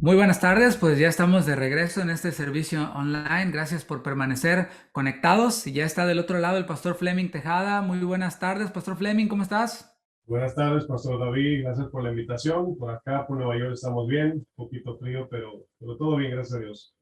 Muy buenas tardes, pues ya estamos de regreso en este servicio online. Gracias por permanecer conectados. Y ya está del otro lado el Pastor Fleming Tejada. Muy buenas tardes, Pastor Fleming, ¿cómo estás? Buenas tardes, Pastor David. Gracias por la invitación. Por acá, por Nueva York, estamos bien. Un poquito frío, pero todo bien, gracias a Dios.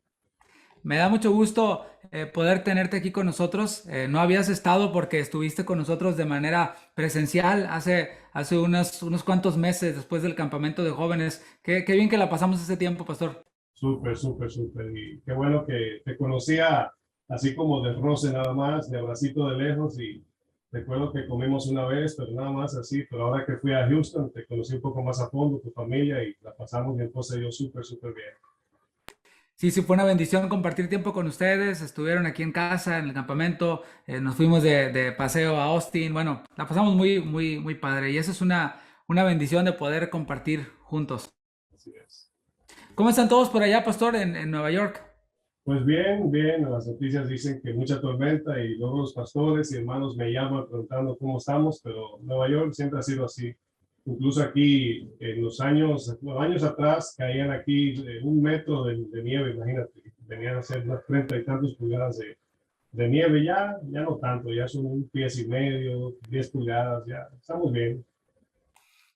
Me da mucho gusto poder tenerte aquí con nosotros. No habías estado porque estuviste con nosotros de manera presencial hace unos cuantos meses después del campamento de jóvenes. Qué bien que la pasamos ese tiempo, Pastor. Súper, súper, súper. Y qué bueno que te conocía así como de roce nada más, de abracito de lejos. Y recuerdo que comimos una vez, pero nada más así. Pero ahora que fui a Houston, te conocí un poco más a fondo, tu familia, y la pasamos mi esposa y yo súper, súper bien. Sí, sí, fue una bendición compartir tiempo con ustedes. Estuvieron aquí en casa, en el campamento. Nos fuimos de paseo a Austin. Bueno, la pasamos muy, muy, muy padre. Y eso es una bendición de poder compartir juntos. Así es. ¿Cómo están todos por allá, Pastor, en Nueva York? Pues bien, bien, las noticias dicen que mucha tormenta y luego los pastores y hermanos me llaman preguntando cómo estamos, pero Nueva York siempre ha sido así. Incluso aquí en los años, bueno, años atrás caían aquí 1 metro de nieve, imagínate, venían a ser unas 30 y tantos pulgadas de nieve, ya no tanto, ya son 1,5 pies, 10 pulgadas, ya estamos bien.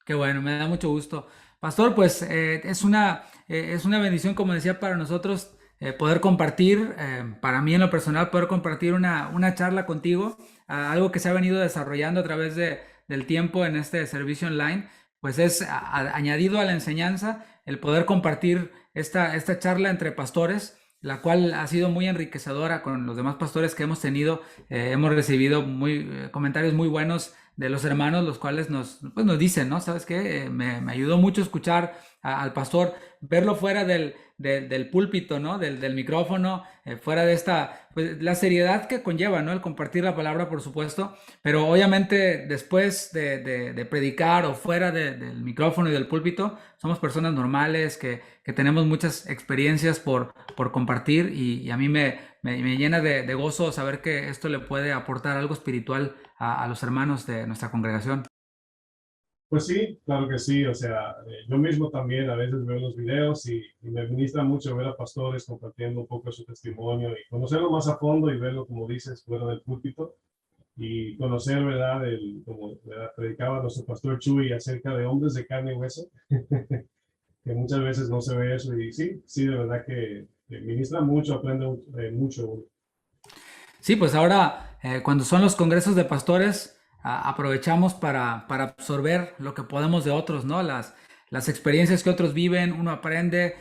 Qué bueno, me da mucho gusto. Pastor, pues es una bendición, como decía, para nosotros poder compartir, para mí en lo personal, poder compartir una charla contigo, algo que se ha venido desarrollando a través del tiempo en este servicio online, pues es añadido a la enseñanza el poder compartir esta charla entre pastores, la cual ha sido muy enriquecedora con los demás pastores que hemos tenido. Hemos recibido comentarios muy buenos de los hermanos, los cuales nos dicen, ¿no? ¿Sabes qué? Me ayudó mucho escuchar al pastor, verlo fuera del púlpito, ¿no? Del micrófono, fuera de pues la seriedad que conlleva, ¿no? El compartir la palabra, por supuesto, pero obviamente después de predicar o fuera del micrófono y del púlpito, somos personas normales que tenemos muchas experiencias por compartir y a mí me llena de gozo saber que esto le puede aportar algo espiritual a los hermanos de nuestra congregación. Pues sí, claro que sí. O sea, yo mismo también a veces veo los videos y me ministra mucho ver a pastores compartiendo un poco su testimonio y conocerlo más a fondo y verlo, como dices, fuera del púlpito y conocer, ¿verdad? Como ¿verdad? Predicaba nuestro pastor Chuy acerca de hombres de carne y hueso, que muchas veces no se ve eso y sí, sí, de verdad que ministra mucho, aprende mucho. Sí, pues ahora cuando son los congresos de pastores, aprovechamos para absorber lo que podemos de otros, ¿no? Las experiencias que otros viven, uno aprende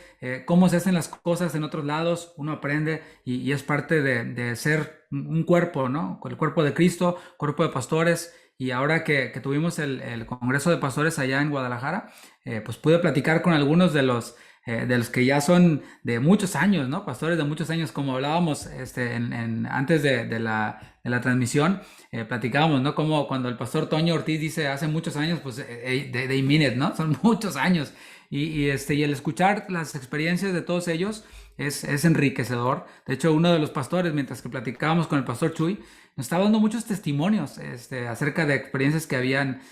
cómo se hacen las cosas en otros lados, uno aprende y es parte de ser un cuerpo, ¿no? El cuerpo de Cristo, cuerpo de pastores. Y ahora que tuvimos el Congreso de Pastores allá en Guadalajara, pues pude platicar con algunos de los que ya son de muchos años, ¿no? Pastores de muchos años, como hablábamos antes de la transmisión, platicábamos, ¿no? Como cuando el pastor Toño Ortiz dice hace muchos años, pues they mean it, ¿no? Son muchos años. Y el escuchar las experiencias de todos ellos es enriquecedor. De hecho, uno de los pastores, mientras que platicábamos con el pastor Chuy, nos estaba dando muchos testimonios acerca de experiencias que habían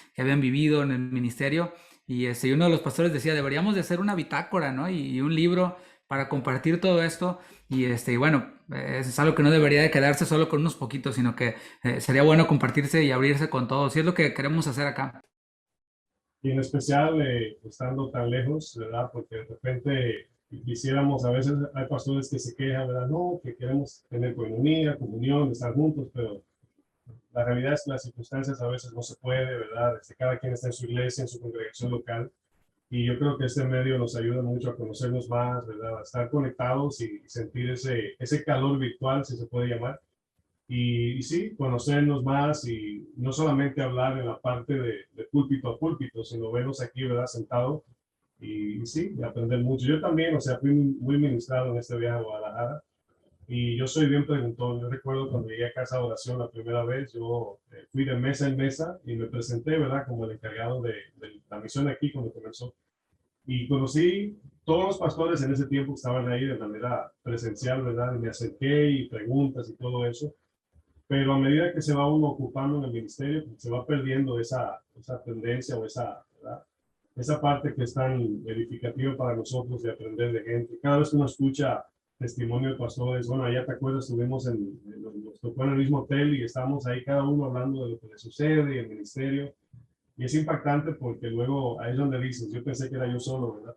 vivido en el ministerio. Y uno de los pastores decía, deberíamos de hacer una bitácora, ¿no? Y un libro para compartir todo esto. Y bueno, es algo que no debería de quedarse solo con unos poquitos, sino que sería bueno compartirse y abrirse con todos. Y es lo que queremos hacer acá. Y en especial estando tan lejos, ¿verdad? Porque de repente quisiéramos, a veces hay pastores que se quejan, ¿verdad? No, que queremos tener comunión, comunión, estar juntos, pero la realidad es que las circunstancias a veces no se puede, ¿verdad? Cada quien está en su iglesia, en su congregación local. Y yo creo que este medio nos ayuda mucho a conocernos más, ¿verdad? A estar conectados y sentir ese calor virtual, si se puede llamar. Y sí, conocernos más y no solamente hablar en la parte de púlpito a púlpito, sino vernos aquí, ¿verdad? Sentado y sí, y aprender mucho. Yo también, o sea, fui muy ministrado en este viaje a Guadalajara y yo soy bien preguntón. Yo recuerdo cuando llegué a casa de oración la primera vez, yo fui de mesa en mesa y me presenté, ¿verdad? Como el encargado de la misión aquí cuando comenzó. Y conocí todos los pastores en ese tiempo que estaban ahí de manera presencial, ¿verdad? Y me acerqué y preguntas y todo eso. Pero a medida que se va uno ocupando en el ministerio, pues, se va perdiendo esa tendencia o esa, ¿verdad? esa parte que es tan edificativa para nosotros de aprender de gente. Cada vez que uno escucha testimonio de pastores, bueno, allá te acuerdas, estuvimos nos tocó en el mismo hotel y estábamos ahí cada uno hablando de lo que le sucede y el ministerio. Y es impactante porque luego ahí es donde dices, yo pensé que era yo solo, ¿verdad?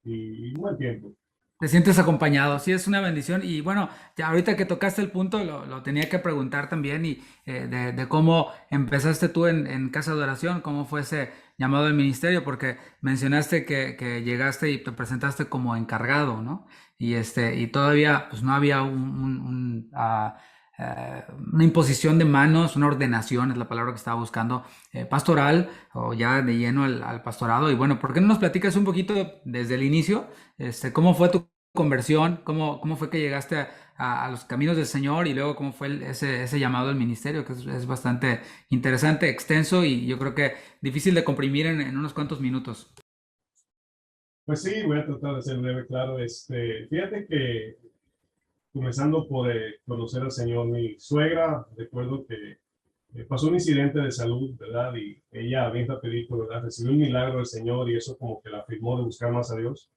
Y un buen tiempo. Te sientes acompañado, sí, es una bendición. Y bueno, ya ahorita que tocaste el punto, lo tenía que preguntar también y de cómo empezaste tú en Casa de Oración, cómo fue ese llamado al ministerio, porque mencionaste que llegaste y te presentaste como encargado, ¿no? Y todavía pues no había una imposición de manos, una ordenación, es la palabra que estaba buscando, pastoral o ya de lleno al pastorado. Y bueno, ¿por qué no nos platicas un poquito desde el inicio? ¿Cómo fue tu conversión? ¿Cómo fue que llegaste a los caminos del Señor y luego cómo fue ese llamado al ministerio, que es bastante interesante, extenso y yo creo que difícil de comprimir en unos cuantos minutos? Pues sí, voy a tratar de ser breve, claro. Fíjate que comenzando por conocer al Señor, mi suegra, recuerdo que pasó un incidente de salud, ¿verdad? Y ella, bien rapidito, ¿verdad? Recibió un milagro del Señor y eso como que la afirmó de buscar más a Dios.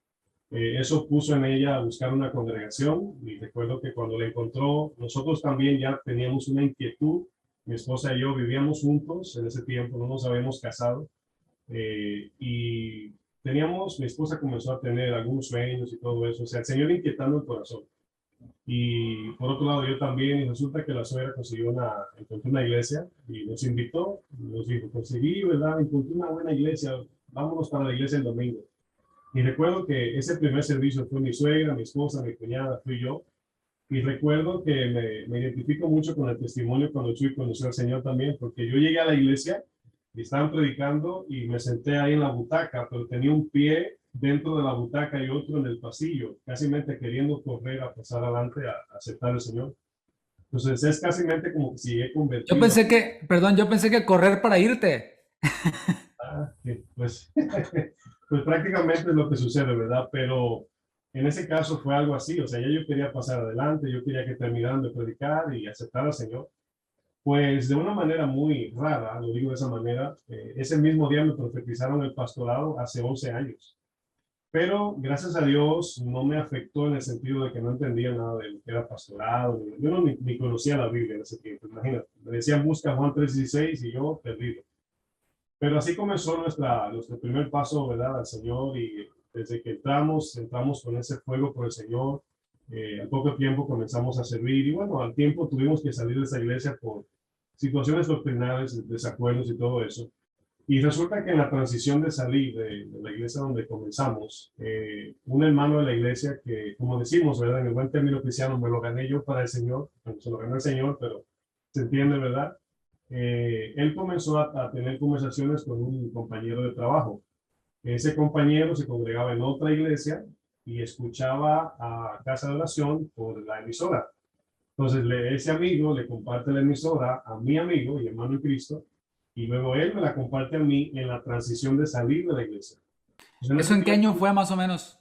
Eso puso en ella a buscar una congregación y recuerdo que cuando la encontró, nosotros también ya teníamos una inquietud. Mi esposa y yo vivíamos juntos en ese tiempo, no nos habíamos casado y mi esposa comenzó a tener algunos sueños y todo eso, o sea, el Señor inquietando el corazón. Y por otro lado, yo también, y resulta que la suegra encontró una iglesia y nos invitó, nos dijo, conseguí, ¿verdad? Encontré una buena iglesia, vámonos para la iglesia el domingo. Y recuerdo que ese primer servicio fue mi suegra, mi esposa, mi cuñada, fui yo. Y recuerdo que me identifico mucho con el testimonio cuando Chuy conoció al Señor también, porque yo llegué a la iglesia y estaban predicando y me senté ahí en la butaca, pero tenía un pie dentro de la butaca y otro en el pasillo, casi queriendo correr a pasar adelante a aceptar al Señor. Entonces es casi como que si he Yo convertido. pensé yo pensé que correr para irte. Pues, pues prácticamente es lo que sucede, ¿verdad? Pero en ese caso fue algo así, o sea, ya yo quería pasar adelante, yo quería que terminaran de predicar y aceptar al Señor. Pues de una manera muy rara, lo digo de esa manera, ese mismo día me profetizaron el pastorado hace 11 años. Pero gracias a Dios no me afectó en el sentido de que no entendía nada de lo que era pastorado. Yo no ni conocía la Biblia en ese tiempo, imagínate. Me decían busca Juan 3:16 y yo perdido. Pero así comenzó nuestro primer paso, ¿verdad? Al Señor y desde que entramos con ese fuego por el Señor. Al poco tiempo comenzamos a servir y bueno, al tiempo tuvimos que salir de esa iglesia por situaciones doctrinales, desacuerdos y todo eso. Y resulta que en la transición de salir de la iglesia donde comenzamos, un hermano de la iglesia que, como decimos, ¿verdad? En el buen término cristiano, me lo gané yo para el Señor, se lo ganó el Señor, pero se entiende, ¿verdad? Él comenzó a tener conversaciones con un compañero de trabajo. Ese compañero se congregaba en otra iglesia y escuchaba a Casa de Oración por la emisora. Entonces, ese amigo le comparte la emisora a mi amigo y hermano en Cristo, y luego él me la comparte a mí en la transición de salir de la iglesia. Pues en ¿Eso ese en qué año tiempo, fue más o menos?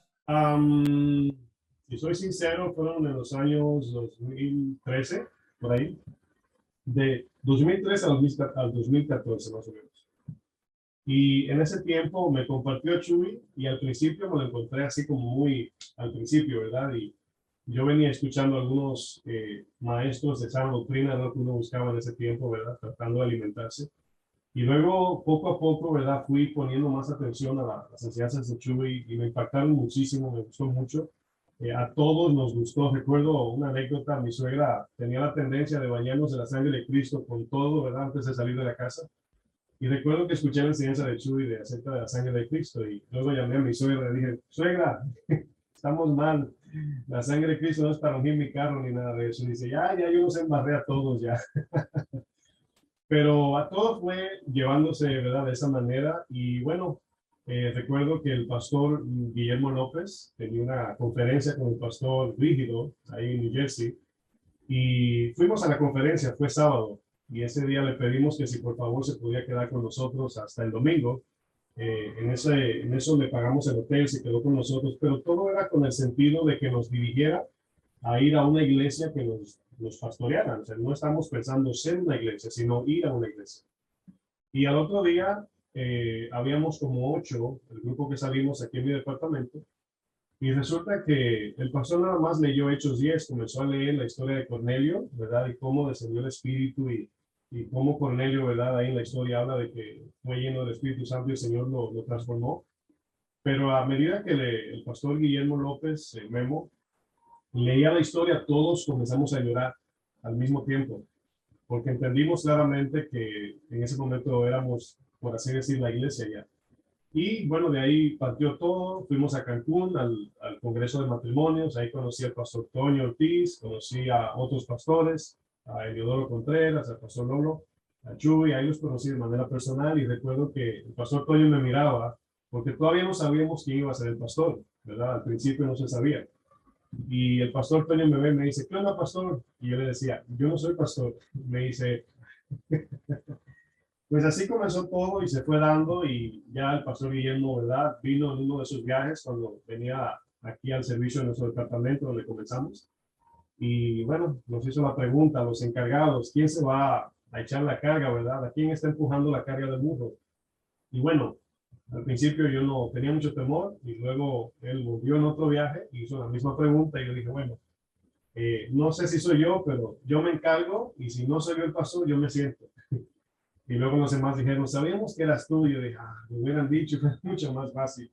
si soy sincero, fueron en los años 2013, por ahí, de 2013 al 2014 más o menos. Y en ese tiempo me compartió Chuy y al principio me lo encontré así como muy al principio, ¿verdad? Y yo venía escuchando a algunos maestros de sana doctrina, ¿no? Que uno buscaba en ese tiempo, ¿verdad? Tratando de alimentarse. Y luego, poco a poco, ¿verdad? Fui poniendo más atención a las enseñanzas de Chuy y me impactaron muchísimo, me gustó mucho. A todos nos gustó. Recuerdo una anécdota, mi suegra tenía la tendencia de bañarnos en la sangre de Cristo con todo, ¿verdad? Antes de salir de la casa. Y recuerdo que escuché la enseñanza de Chuy de acerca de la sangre de Cristo y luego llamé a mi suegra y dije, suegra, estamos mal, la sangre de Cristo no es para ungir mi carro ni nada de eso. Y dice, ya yo los embarré a todos ya. Pero a todo fue llevándose, ¿verdad? De esa manera. Y bueno, recuerdo que el pastor Guillermo López tenía una conferencia con el pastor Rígido ahí en New Jersey. Y fuimos a la conferencia, fue sábado. Y ese día le pedimos que si por favor se podía quedar con nosotros hasta el domingo. En eso le pagamos el hotel, se quedó con nosotros, pero todo era con el sentido de que nos dirigiera a ir a una iglesia que nos pastoreara. O sea, no estamos pensando ser una iglesia, sino ir a una iglesia. Y al otro día habíamos como 8, el grupo que salimos aquí en mi departamento, y resulta que el pastor nada más leyó Hechos 10, comenzó a leer la historia de Cornelio, ¿verdad? Y cómo descendió el Espíritu y cómo Cornelio, ¿verdad? Ahí en la historia habla de que fue lleno del Espíritu Santo y el Señor lo transformó. Pero a medida que el pastor Guillermo López, Memo, leía la historia, todos comenzamos a llorar al mismo tiempo, porque entendimos claramente que en ese momento éramos, por así decir, la iglesia ya. Y bueno, de ahí partió todo, fuimos a Cancún al Congreso de Matrimonios, ahí conocí al pastor Toño Ortiz, conocí a otros pastores, a Eliodoro Contreras, al pastor Lolo, a Chuy, ahí los conocí de manera personal y recuerdo que el pastor Toño me miraba, porque todavía no sabíamos quién iba a ser el pastor, ¿verdad? Al principio no se sabía. Y el pastor Toño me ve y me dice, ¿qué onda, pastor? Y yo le decía, yo no soy pastor. Me dice, pues así comenzó todo y se fue dando y ya el pastor Guillermo, ¿verdad? Vino en uno de sus viajes cuando venía aquí al servicio de nuestro departamento donde comenzamos. Y bueno, nos hizo la pregunta a los encargados, ¿quién se va a echar la carga, verdad? ¿A quién está empujando la carga del burro? Y bueno, al principio yo no tenía mucho temor y luego él volvió en otro viaje y hizo la misma pregunta y yo dije, bueno, no sé si soy yo, pero yo me encargo y si no soy yo el pastor, yo me siento. Y luego los demás dijeron, sabíamos que eras tú. Y yo dije, me hubieran dicho, fue mucho más fácil.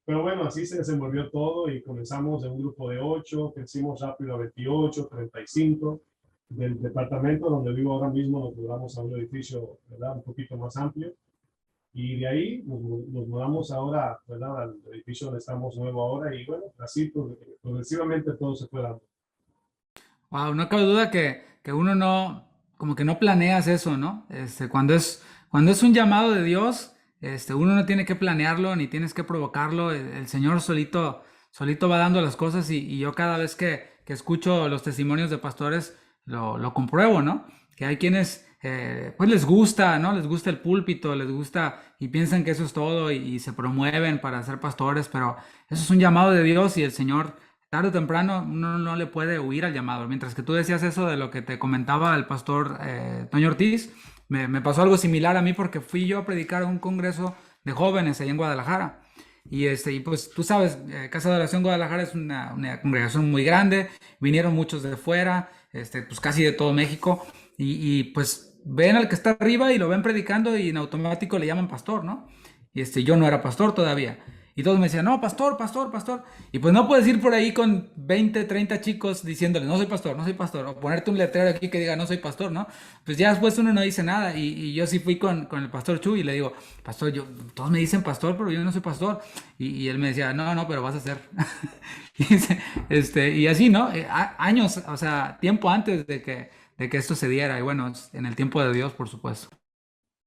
Pero bueno, así se desenvolvió todo y comenzamos en un grupo de 8, crecimos rápido a 28, 35. Del departamento donde vivo ahora mismo nos mudamos a un edificio, ¿verdad? Un poquito más amplio. Y de ahí nos mudamos ahora, ¿verdad? Al edificio donde estamos nuevo ahora. Y bueno, así progresivamente todo se fue dando. Wow, no cabe duda que uno no, como que no planeas eso, ¿no? Cuando es un llamado de Dios, uno no tiene que planearlo ni tienes que provocarlo. El Señor solito, solito va dando las cosas y yo cada vez que escucho los testimonios de pastores lo compruebo, ¿no? Que hay quienes, pues les gusta, ¿no? Les gusta el púlpito, les gusta y piensan que eso es todo y se promueven para ser pastores, pero eso es un llamado de Dios y el Señor tarde o temprano uno no le puede huir al llamado. Mientras que tú decías eso de lo que te comentaba el pastor Toño Ortiz, me pasó algo similar a mí porque fui yo a predicar a un congreso de jóvenes ahí en Guadalajara. Y pues tú sabes, Casa de Oración Guadalajara es una congregación muy grande, vinieron muchos de fuera, pues casi de todo México, pues ven al que está arriba y lo ven predicando y en automático le llaman pastor, ¿no? Yo no era pastor todavía. Y todos me decían, no, pastor, pastor, pastor. Y pues no puedes ir por ahí con 20 30 chicos diciéndole, no soy pastor, no soy pastor. O ponerte un letrero aquí que diga, no soy pastor, ¿no? Pues ya después uno no dice nada. Y yo sí fui con el pastor Chu y le digo, pastor, todos me dicen pastor, pero yo no soy pastor. Y él me decía, no, no, pero vas a ser. Y así, ¿no? Años, o sea, tiempo antes de que esto se diera. Y bueno, en el tiempo de Dios, por supuesto.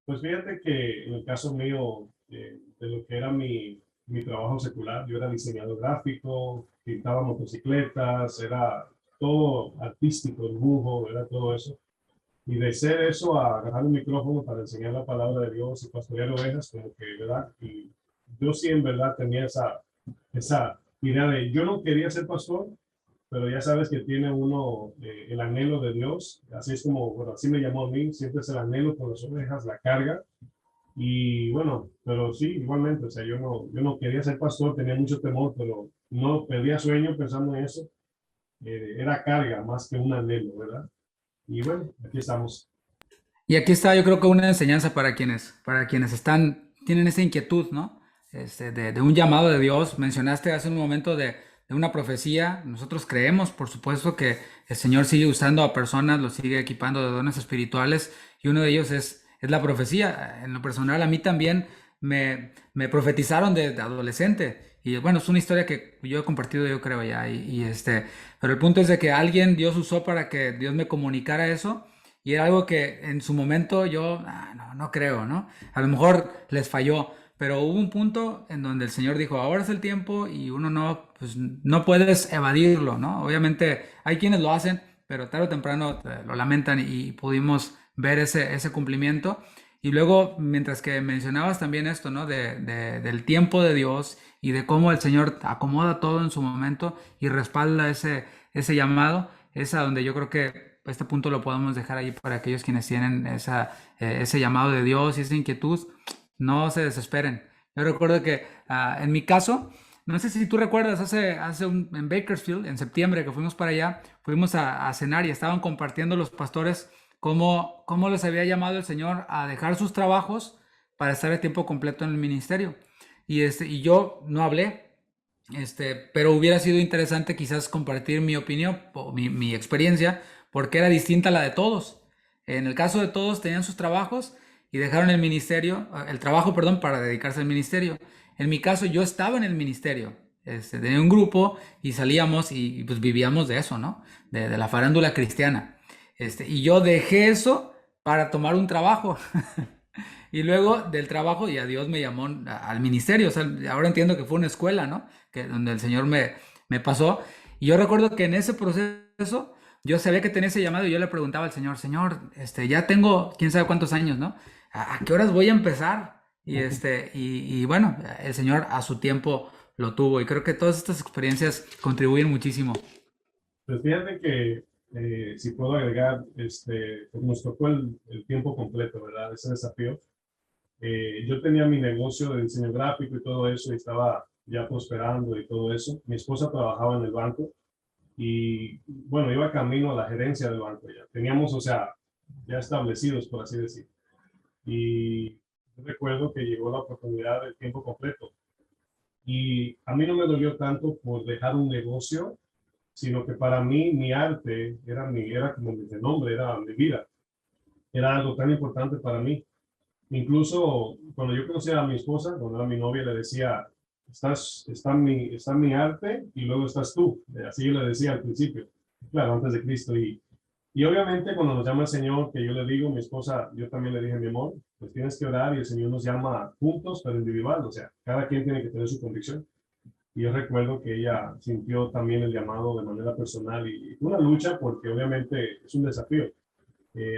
Pues fíjate que en el caso mío, de lo que era mi trabajo secular, yo era diseñador gráfico, pintaba motocicletas, era todo artístico, dibujo, era todo eso. Y de ser eso a agarrar un micrófono para enseñar la palabra de Dios y pastorear ovejas, como que, ¿verdad? Y yo sí en verdad tenía esa idea de, yo no quería ser pastor, pero ya sabes que tiene uno el anhelo de Dios, así es como, bueno, así me llamó a mí, siempre es el anhelo por las ovejas, la carga, y bueno, pero sí, igualmente, o sea, yo no quería ser pastor, tenía mucho temor, pero no perdía sueño pensando en eso, era carga más que un anhelo, ¿verdad? Y bueno, aquí estamos. Y aquí está, yo creo que una enseñanza para quienes tienen esa inquietud, ¿no? De un llamado de Dios. Mencionaste hace un momento de una profecía. Nosotros creemos, por supuesto, que el Señor sigue usando a personas, los sigue equipando de dones espirituales, y uno de ellos es la profecía. En lo personal, a mí también me profetizaron de adolescente. Y bueno, es una historia que yo he compartido, yo creo ya. Pero el punto es de que alguien Dios usó para que Dios me comunicara eso. Y era algo que en su momento yo, no, no creo, ¿no? A lo mejor les falló, pero hubo un punto en donde el Señor dijo, ahora es el tiempo y uno no, pues no puedes evadirlo, ¿no? Obviamente hay quienes lo hacen, pero tarde o temprano lo lamentan y pudimos ver ese cumplimiento. Y luego, mientras que mencionabas también esto, ¿no? Del tiempo de Dios y de cómo el Señor acomoda todo en su momento y respalda ese llamado, es a donde yo creo que este punto lo podemos dejar ahí para aquellos quienes tienen ese llamado de Dios y esa inquietud. no se desesperen. Yo recuerdo que en mi caso, no sé si tú recuerdas, en Bakersfield, en septiembre que fuimos para allá, fuimos a cenar y estaban compartiendo los pastores cómo les había llamado el Señor a dejar sus trabajos para estar a tiempo completo en el ministerio. Y yo no hablé, pero hubiera sido interesante quizás compartir mi opinión o mi experiencia, porque era distinta a la de todos. En el caso de todos tenían sus trabajos y dejaron el trabajo, perdón, para dedicarse al ministerio. En mi caso yo estaba en el ministerio, tenía un grupo y salíamos y, pues vivíamos de eso, ¿no? De la farándula cristiana. Y yo dejé eso para tomar un trabajo. Y luego del trabajo ya Dios me llamó al ministerio. O sea, ahora entiendo que fue una escuela, ¿no? Donde el Señor me pasó. Y yo recuerdo que en ese proceso yo sabía que tenía ese llamado y yo le preguntaba al Señor, Señor, ya tengo quién sabe cuántos años, ¿no? ¿A qué horas voy a empezar? Y bueno, el Señor a su tiempo lo tuvo. Y creo que todas estas experiencias contribuyen muchísimo. Pues fíjate que si puedo agregar, pues nos tocó el tiempo completo, ¿verdad? Ese desafío. Yo tenía mi negocio de diseño gráfico y todo eso y estaba ya prosperando y todo eso. Mi esposa trabajaba en el banco y bueno, iba camino a la gerencia del banco ya. Teníamos, o sea, ya establecidos, por así decir. Y recuerdo que llegó la oportunidad del tiempo completo. Y a mí no me dolió tanto por dejar un negocio, sino que para mí mi arte era como mi nombre, era mi vida. Era algo tan importante para mí. Incluso cuando yo conocí a mi esposa, cuando era mi novia, le decía, está mi arte y luego estás tú. Así yo le decía al principio, claro, antes de Cristo. Y obviamente cuando nos llama el Señor, que yo le digo, mi esposa, yo también le dije, mi amor, pues tienes que orar y el Señor nos llama juntos, pero individual. O sea, cada quien tiene que tener su convicción. Y yo recuerdo que ella sintió también el llamado de manera personal y fue una lucha porque obviamente es un desafío.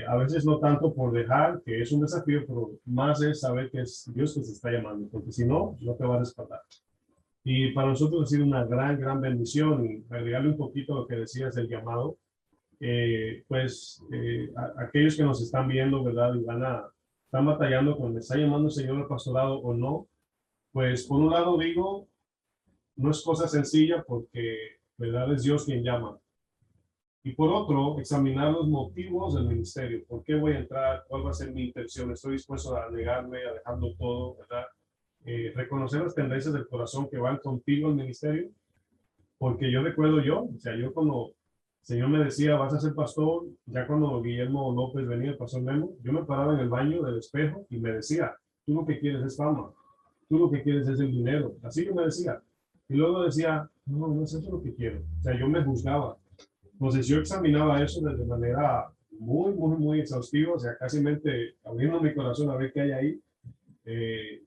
A veces no tanto por dejar, que es un desafío, pero más es saber que es Dios que se está llamando, porque si no, no te va a respaldar. Y para nosotros ha sido una gran, gran bendición y agregarle un poquito a lo que decías del llamado, aquellos que nos están viendo, ¿verdad? Están batallando con, ¿me está llamando el Señor al pastorado o no? Pues por un lado digo, no es cosa sencilla porque, ¿verdad? Es Dios quien llama. Y por otro, examinar los motivos del ministerio. ¿Por qué voy a entrar? ¿Cuál va a ser mi intención? ¿Estoy dispuesto a negarme, a dejarlo todo, verdad? Reconocer las tendencias del corazón que van contigo al ministerio. Porque yo recuerdo o sea, yo cuando el Señor me decía, vas a ser pastor, ya cuando Guillermo López venía, el pastor Memo, yo me paraba en el baño del espejo y me decía, tú lo que quieres es fama, tú lo que quieres es el dinero. Así que me decía. Y luego decía, no, no es eso lo que quiero. O sea, yo me juzgaba. Entonces yo examinaba eso de manera muy, muy, muy exhaustiva, o sea, casi abriendo mi corazón a ver qué hay ahí.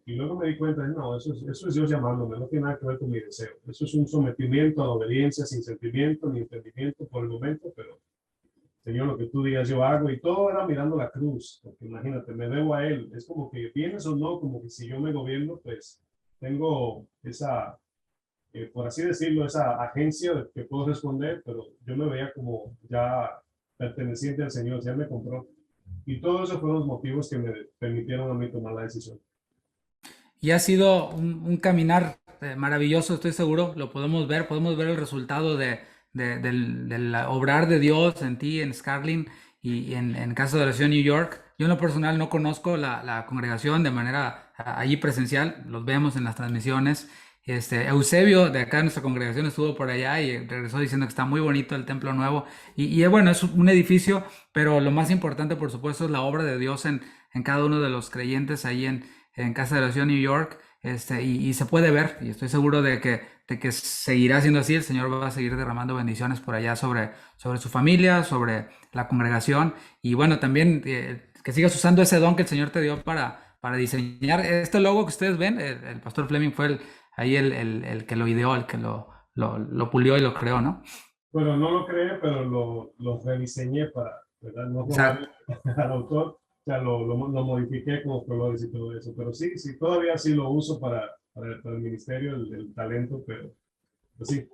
Y luego me di cuenta, no, eso es Dios llamándome, no tiene nada que ver con mi deseo. Eso es un sometimiento a la obediencia sin sentimiento ni entendimiento por el momento, pero Señor, lo que tú digas yo hago. Y todo era mirando la cruz, porque imagínate, me debo a Él. Es como que vienes o no, como que si yo me gobierno, pues tengo por así decirlo, esa agencia de que puedo responder, pero yo me veía como ya perteneciente al Señor, ya me compró. Y todo eso fueron los motivos que me permitieron a mí tomar la decisión. Y ha sido un caminar maravilloso, estoy seguro, lo podemos ver el resultado del obrar de Dios en ti, en Scarlin y en Casa de Oración New York. Yo en lo personal no conozco la congregación de manera allí presencial, los vemos en las transmisiones. Eusebio de acá de nuestra congregación estuvo por allá y regresó diciendo que está muy bonito el templo nuevo. Bueno, es un edificio, pero lo más importante, por supuesto, es la obra de Dios en cada uno de los creyentes ahí en Casa de Oración New York, y se puede ver, y estoy seguro de que seguirá siendo así. El Señor va a seguir derramando bendiciones por allá sobre su familia, sobre la congregación, y bueno, también que sigas usando ese don que el Señor te dio para diseñar este logo que ustedes ven. El pastor Fleming fue el que lo ideó, el que lo pulió y lo creó, ¿no? Bueno, no lo creé, pero lo rediseñé para, ¿verdad? No robarle Exacto. al autor, o sea, lo modifiqué con los colores y todo eso. Pero sí, sí, todavía sí lo uso para el ministerio, el talento, pero pues sí.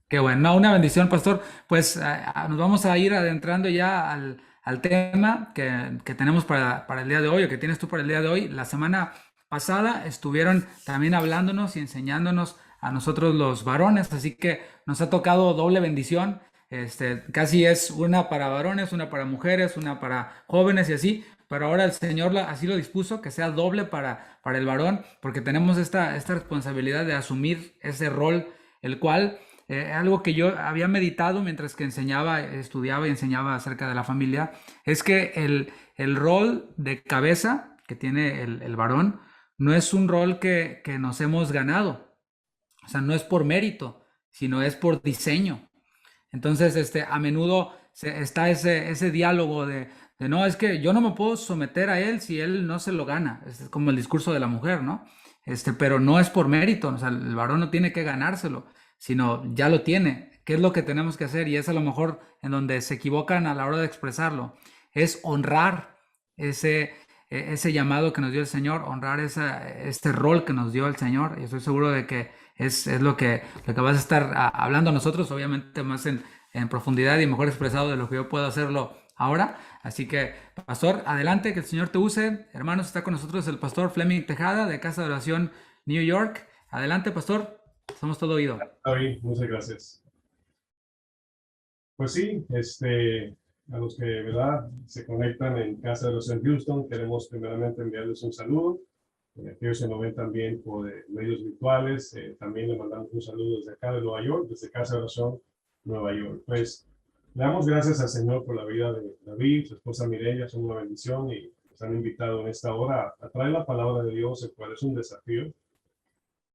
Qué bueno, no, una bendición, pastor. Pues nos vamos a ir adentrando ya al tema que tenemos para el día de hoy, o que tienes tú para el día de hoy. La semana pasada estuvieron también hablándonos y enseñándonos a nosotros los varones, así que nos ha tocado doble bendición. Casi es una para varones, una para mujeres, una para jóvenes y así, pero ahora el Señor así lo dispuso, que sea doble para el varón, porque tenemos esta responsabilidad de asumir ese rol, el cual, algo que yo había meditado mientras que enseñaba, estudiaba y enseñaba acerca de la familia, es que el rol de cabeza que tiene el varón no es un rol que nos hemos ganado, o sea, no es por mérito, sino es por diseño. Entonces, a menudo está ese diálogo de, no, es que yo no me puedo someter a él si él no se lo gana. Es como el discurso de la mujer, ¿no? Pero no es por mérito, o sea, el varón no tiene que ganárselo, sino ya lo tiene. ¿Qué es lo que tenemos que hacer? Y es a lo mejor en donde se equivocan a la hora de expresarlo. Es honrar ese, ese llamado que nos dio el Señor, honrar este rol que nos dio el Señor. Y estoy seguro de que es lo que vas a estar hablando nosotros, obviamente más en profundidad y mejor expresado de lo que yo puedo hacerlo ahora. Así que, pastor, adelante, que el Señor te use. Hermanos, está con nosotros el pastor Fleming Tejada de Casa de Oración New York. Adelante, pastor, somos todo oído. David, muchas gracias. Pues sí, a los que, ¿verdad?, se conectan en Casa de Oración Houston, queremos primeramente enviarles un saludo. Aquellos que nos ven también por medios virtuales, también le mandamos un saludo desde acá de Nueva York, desde Casa de Oración Nueva York. Pues le damos gracias al Señor por la vida de David, su esposa Mireya, son una bendición y nos han invitado en esta hora a traer la palabra de Dios, el cual es un desafío.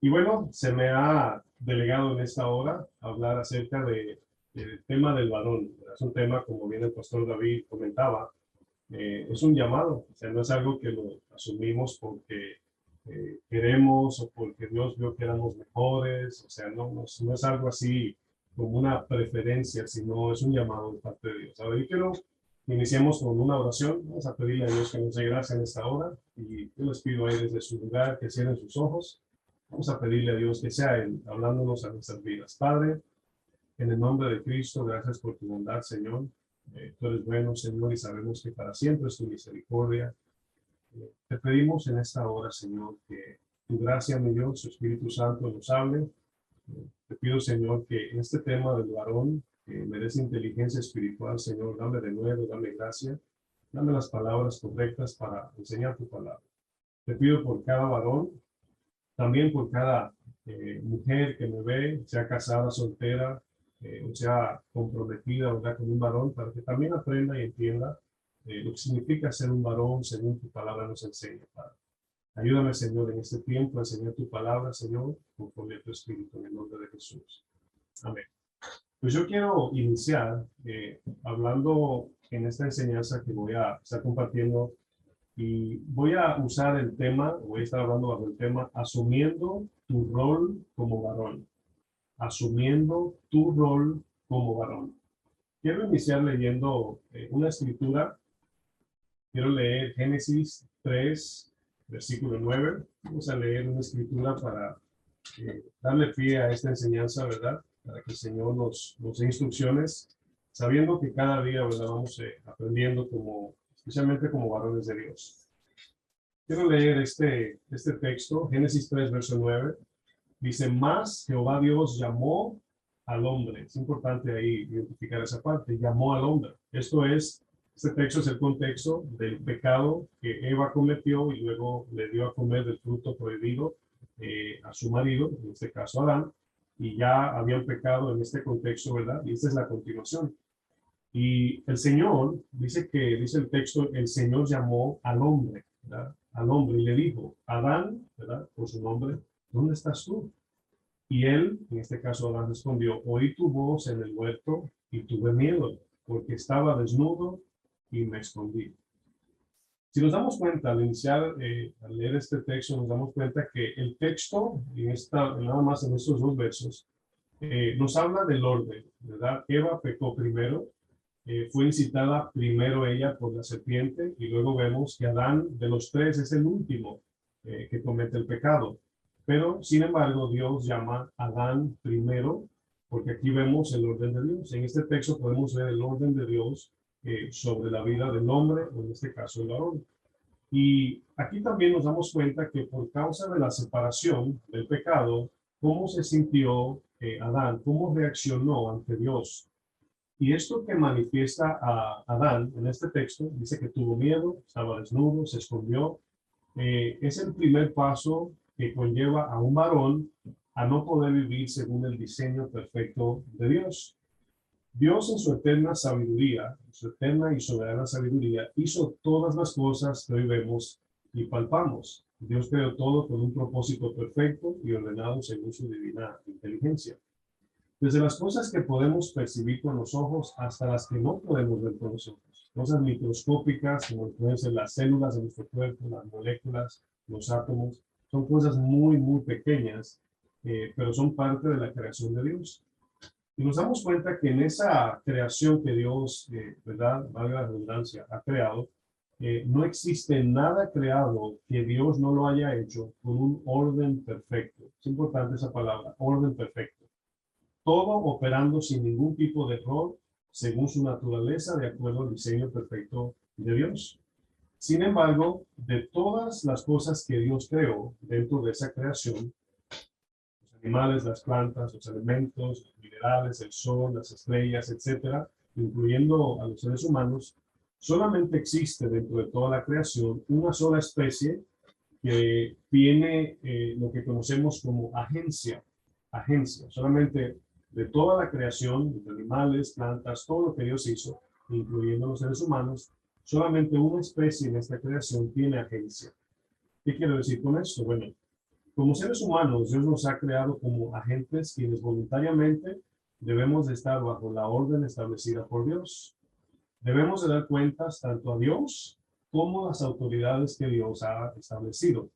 Y bueno, se me ha delegado en esta hora hablar acerca del tema del varón. Es un tema, como bien el pastor David comentaba, es un llamado, o sea, no es algo que lo asumimos porque queremos o porque Dios vio que éramos mejores, o sea, no es algo así como una preferencia, sino es un llamado de parte de Dios. Ahora, yo quiero que iniciemos con una oración. Vamos a pedirle a Dios que nos dé gracia en esta hora y yo les pido ahí desde su lugar que cierren sus ojos. Vamos a pedirle a Dios que sea Él hablándonos a nuestras vidas. Padre, en el nombre de Cristo, gracias por tu bondad, Señor. Tú eres bueno, Señor, y sabemos que para siempre es tu misericordia. Te pedimos en esta hora, Señor, que tu gracia, mi Dios, su Espíritu Santo nos hable. Te pido, Señor, que en este tema del varón, que merece inteligencia espiritual, Señor, dame de nuevo, dame gracia, dame las palabras correctas para enseñar tu palabra. Te pido por cada varón, también por cada mujer que me ve, sea casada, soltera, o sea comprometida, ¿verdad?, con un varón, para que también aprenda y entienda lo que significa ser un varón según tu palabra nos enseña, Padre. Ayúdame, Señor, en este tiempo a enseñar tu palabra, Señor, conforme a tu Espíritu, en el nombre de Jesús. Amén. Pues yo quiero iniciar hablando en esta enseñanza que voy a estar compartiendo y voy a usar el tema, voy a estar hablando bajo el tema, asumiendo tu rol como varón. Asumiendo tu rol como varón. Quiero iniciar leyendo una escritura. Quiero leer Génesis 3, versículo 9. Vamos a leer una escritura para darle pie a esta enseñanza, ¿verdad? Para que el Señor nos dé instrucciones, sabiendo que cada día, ¿verdad?, vamos aprendiendo especialmente como varones de Dios. Quiero leer este texto, Génesis 3, verso 9. Dice, más Jehová Dios llamó al hombre. Es importante ahí identificar esa parte, llamó al hombre. Este texto es el contexto del pecado que Eva cometió y luego le dio a comer del fruto prohibido a su marido, en este caso Adán, y ya habían pecado en este contexto, ¿verdad? Y esta es la continuación. Y el Señor, dice el texto, el Señor llamó al hombre, ¿verdad?, al hombre, y le dijo, Adán, ¿verdad?, por su nombre, ¿dónde estás tú? Y él, en este caso Adán, respondió, oí tu voz en el huerto y tuve miedo, porque estaba desnudo y me escondí. Si nos damos cuenta, al iniciar, al leer este texto, nos damos cuenta que el texto, nada más en estos dos versos, nos habla del orden, ¿verdad? Eva pecó primero, fue incitada primero ella por la serpiente, y luego vemos que Adán, de los tres, es el último que comete el pecado. Pero, sin embargo, Dios llama a Adán primero, porque aquí vemos el orden de Dios. En este texto podemos ver el orden de Dios sobre la vida del hombre, o en este caso el varón. Y aquí también nos damos cuenta que por causa de la separación del pecado, cómo se sintió Adán, cómo reaccionó ante Dios. Y esto que manifiesta a Adán en este texto, dice que tuvo miedo, estaba desnudo, se escondió. Es el primer paso que conlleva a un varón a no poder vivir según el diseño perfecto de Dios. Dios en su eterna sabiduría, en su eterna y soberana sabiduría, hizo todas las cosas que hoy vemos y palpamos. Dios creó todo con un propósito perfecto y ordenado según su divina inteligencia. Desde las cosas que podemos percibir con los ojos hasta las que no podemos ver con los ojos. Cosas microscópicas, como pueden ser las células de nuestro cuerpo, las moléculas, los átomos. Son cosas muy, muy pequeñas, pero son parte de la creación de Dios. Y nos damos cuenta que en esa creación que Dios, ¿verdad? Valga la redundancia, ha creado, no existe nada creado que Dios no lo haya hecho con un orden perfecto. Es importante esa palabra, orden perfecto. Todo operando sin ningún tipo de error, según su naturaleza, de acuerdo al diseño perfecto de Dios. Sin embargo, de todas las cosas que Dios creó dentro de esa creación, animales, las plantas, los elementos, los minerales, el sol, las estrellas, etcétera, incluyendo a los seres humanos, solamente existe dentro de toda la creación una sola especie que tiene lo que conocemos como agencia. Agencia. Solamente de toda la creación, de animales, plantas, todo lo que Dios hizo, incluyendo los seres humanos, solamente una especie en esta creación tiene agencia. ¿Qué quiero decir con esto? Bueno, como seres humanos, Dios nos ha creado como agentes quienes voluntariamente debemos de estar bajo la orden establecida por Dios. Debemos de dar cuentas tanto a Dios como a las autoridades que Dios ha establecido.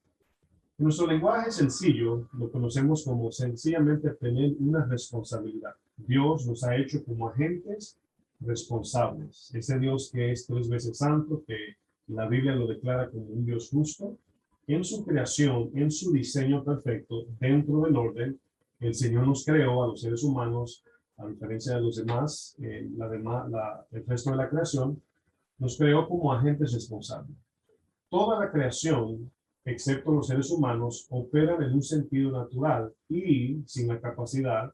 En nuestro lenguaje sencillo, lo conocemos como sencillamente tener una responsabilidad. Dios nos ha hecho como agentes responsables. Ese Dios que es 3 veces santo, que la Biblia lo declara como un Dios justo, en su creación, en su diseño perfecto, dentro del orden, el Señor nos creó a los seres humanos, a diferencia de los demás, el resto de la creación, nos creó como agentes responsables. Toda la creación, excepto los seres humanos, operan en un sentido natural y sin la capacidad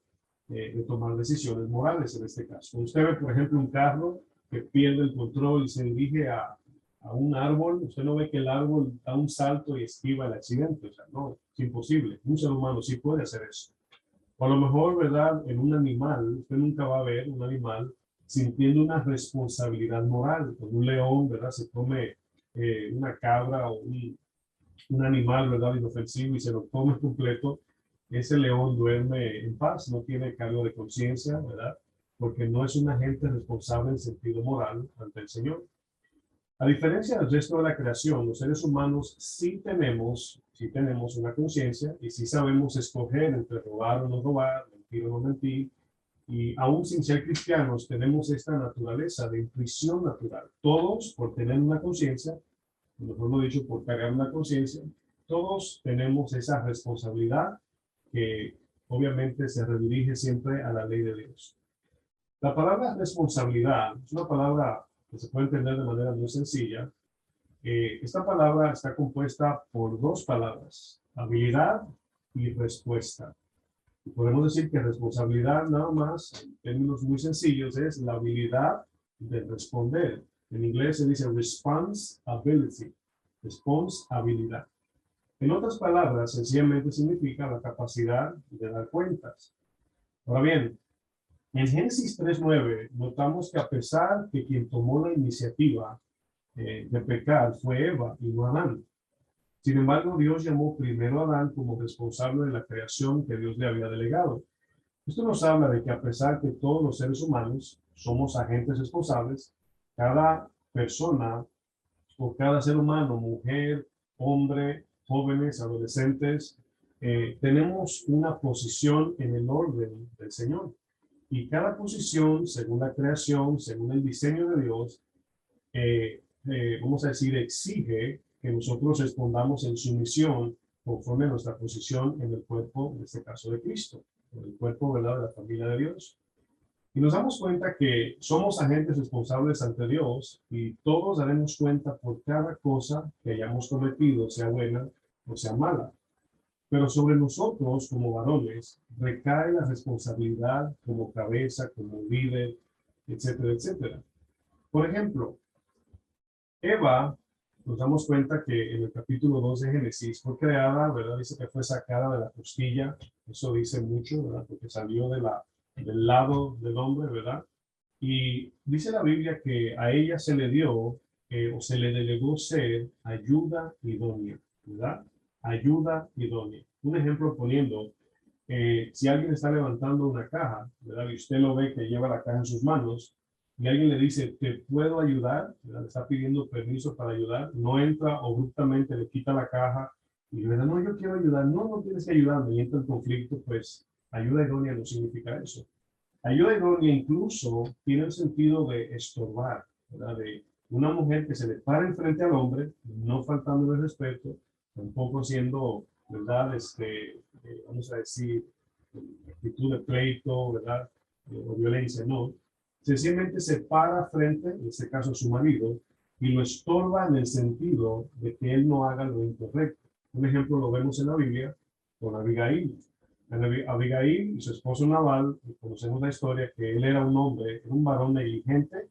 de tomar decisiones morales en este caso. Usted ve, por ejemplo, un carro que pierde el control y se dirige a un árbol. Usted no ve que el árbol da un salto y esquiva el accidente. O sea, no, es imposible. Un ser humano sí puede hacer eso. O a lo mejor, ¿verdad? En un animal, usted nunca va a ver un animal sintiendo una responsabilidad moral. Con un león, ¿verdad? Se come una cabra o un animal, ¿verdad? Inofensivo y se lo come completo. Ese león duerme en paz, no tiene cargo de conciencia, ¿verdad? Porque no es un agente responsable en sentido moral ante el Señor. A diferencia del resto de la creación, los seres humanos sí tenemos una conciencia y sí sabemos escoger entre robar o no robar, mentir o no mentir. Y aún sin ser cristianos, tenemos esta naturaleza de intuición natural. Todos, por tener una conciencia, mejor lo dicho, por cargar una conciencia, todos tenemos esa responsabilidad que obviamente se redirige siempre a la ley de Dios. La palabra responsabilidad es una palabra que se puede entender de manera muy sencilla. Esta palabra está compuesta por 2 palabras, habilidad y respuesta. Y podemos decir que responsabilidad, nada más, en términos muy sencillos, es la habilidad de responder. En inglés se dice responsibility, responsabilidad. En otras palabras, sencillamente significa la capacidad de dar cuentas. Ahora bien, en Génesis 3:9 notamos que a pesar de quien tomó la iniciativa de pecar fue Eva y no Adán. Sin embargo, Dios llamó primero a Adán como responsable de la creación que Dios le había delegado. Esto nos habla de que a pesar que todos los seres humanos somos agentes responsables, cada persona o cada ser humano, mujer, hombre, jóvenes, adolescentes, tenemos una posición en el orden del Señor. Y cada posición, según la creación, según el diseño de Dios, vamos a decir, exige que nosotros respondamos en sumisión conforme a nuestra posición en el cuerpo, en este caso de Cristo, en el cuerpo, ¿verdad?, de la familia de Dios. Y nos damos cuenta que somos agentes responsables ante Dios y todos daremos cuenta por cada cosa que hayamos cometido, sea buena o sea mala. Pero sobre nosotros, como varones, recae la responsabilidad como cabeza, como líder, etcétera, etcétera. Por ejemplo, Eva, nos damos cuenta que en el capítulo 2 de Génesis fue creada, ¿verdad? Dice que fue sacada de la costilla, eso dice mucho, ¿verdad? Porque salió del lado del hombre, ¿verdad? Y dice la Biblia que a ella se le dio o se le delegó ser ayuda idónea, ¿verdad? Ayuda idónea. Un ejemplo poniendo, si alguien está levantando una caja, ¿verdad? Y usted lo ve que lleva la caja en sus manos, y alguien le dice, ¿te puedo ayudar? ¿Verdad? Le está pidiendo permiso para ayudar, no entra abruptamente, le quita la caja y le dice, no, yo quiero ayudar, no, no tienes que ayudarme, y entra el conflicto, pues ayuda idónea no significa eso. Ayuda idónea incluso tiene el sentido de estorbar, ¿verdad? De una mujer que se le para enfrente al hombre, no faltando el respeto, tampoco siendo, ¿verdad? Vamos a decir, actitud de pleito, ¿verdad? O violencia, no. Sencillamente se para frente, en este caso a su marido, y lo estorba en el sentido de que él no haga lo incorrecto. Un ejemplo lo vemos en la Biblia con Abigail. Abigail y su esposo Nabal, conocemos la historia que él era un hombre, un varón negligente,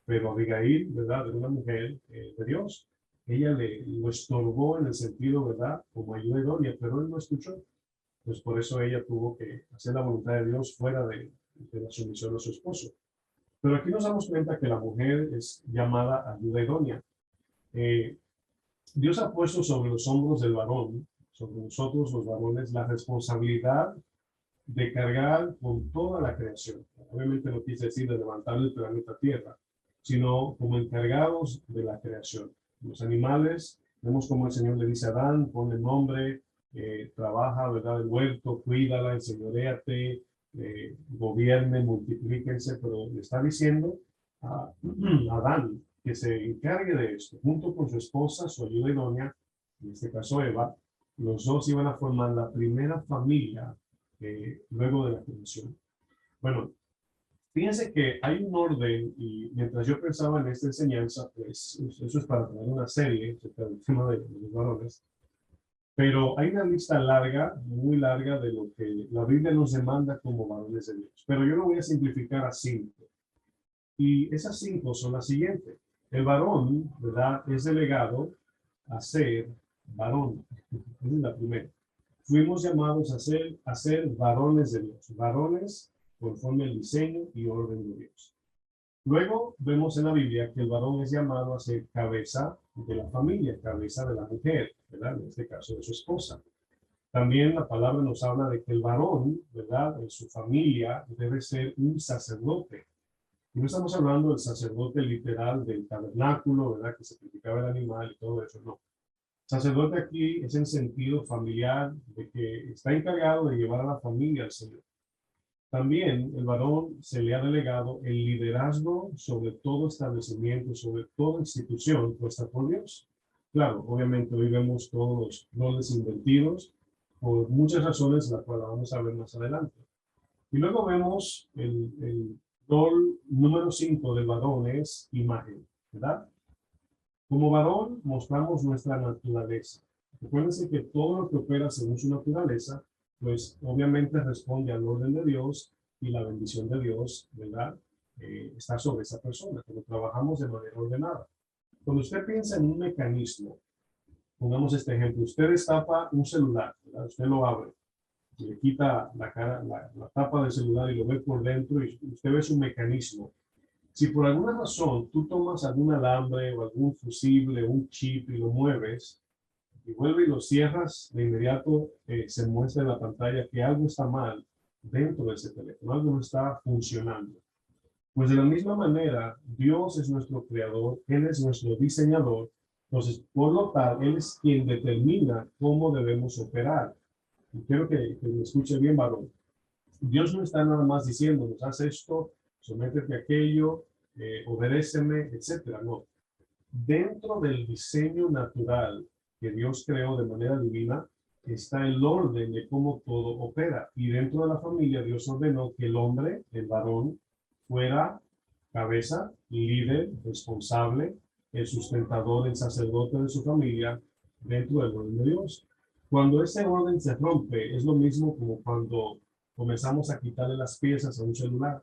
pero Abigail, ¿verdad? Era una mujer de Dios. Ella lo estorbó en el sentido, ¿verdad? Como ayuda idónea, pero él no escuchó. Pues por eso ella tuvo que hacer la voluntad de Dios fuera de la sumisión de su esposo. Pero aquí nos damos cuenta que la mujer es llamada ayuda idónea. Eh, Dios ha puesto sobre los hombros del varón, sobre nosotros los varones, la responsabilidad de cargar con toda la creación. Obviamente no quise decir de levantar el planeta Tierra, sino como encargados de la creación. Los animales, vemos como el Señor le dice a Adán, pone nombre, trabaja, ¿verdad? El huerto, cuídala, enseñoréate, gobierne, multiplíquense, pero le está diciendo a Adán que se encargue de esto, junto con su esposa, su ayuda idónea, en este caso Eva, los dos iban a formar la primera familia luego de la creación. Bueno, fíjense que hay un orden y mientras yo pensaba en esta enseñanza, pues eso es para tener una serie acerca del tema de los varones, pero hay una lista larga, muy larga de lo que la Biblia nos demanda como varones de Dios. Pero yo lo voy a simplificar a 5. Y esas 5 son las siguientes. El varón, ¿verdad? Es delegado a ser varón. Esa es la primera. Fuimos llamados a ser varones de Dios, varones conforme al diseño y orden de Dios. Luego vemos en la Biblia que el varón es llamado a ser cabeza de la familia, cabeza de la mujer, ¿verdad? En este caso de su esposa. También la palabra nos habla de que el varón, ¿verdad? En su familia debe ser un sacerdote. Y no estamos hablando del sacerdote literal del tabernáculo, ¿verdad? Que sacrificaba el animal y todo eso, no. Sacerdote aquí es en sentido familiar, de que está encargado de llevar a la familia al Señor. También el varón se le ha delegado el liderazgo sobre todo establecimiento, sobre toda institución puesta por Dios. Claro, obviamente hoy vemos todos los roles invertidos por muchas razones, las cuales vamos a ver más adelante. Y luego vemos el rol número 5 del varón es imagen, ¿verdad? Como varón mostramos nuestra naturaleza. Recuérdense que todo lo que opera según su naturaleza, pues obviamente responde al orden de Dios y la bendición de Dios, ¿verdad? Está sobre esa persona, pero trabajamos de manera ordenada. Cuando usted piensa en un mecanismo, pongamos este ejemplo, usted destapa un celular, ¿verdad? Usted lo abre, le quita la tapa del celular y lo ve por dentro y usted ve su mecanismo. Si por alguna razón tú tomas algún alambre o algún fusible, un chip y lo mueves y vuelves y lo cierras, de inmediato se muestra en la pantalla que algo está mal dentro de ese teléfono, algo no está funcionando. Pues de la misma manera, Dios es nuestro creador, Él es nuestro diseñador, entonces por lo tal, Él es quien determina cómo debemos operar. Y quiero que me escuche bien, varón. Dios no está nada más diciéndonos, haz esto, sométete a aquello, obedéceme, etcétera. No. Dentro del diseño natural que Dios creó de manera divina, está el orden de cómo todo opera. Y dentro de la familia, Dios ordenó que el hombre, el varón, fuera cabeza, líder, responsable, el sustentador, el sacerdote de su familia dentro del orden de Dios. Cuando ese orden se rompe, es lo mismo como cuando comenzamos a quitarle las piezas a un celular,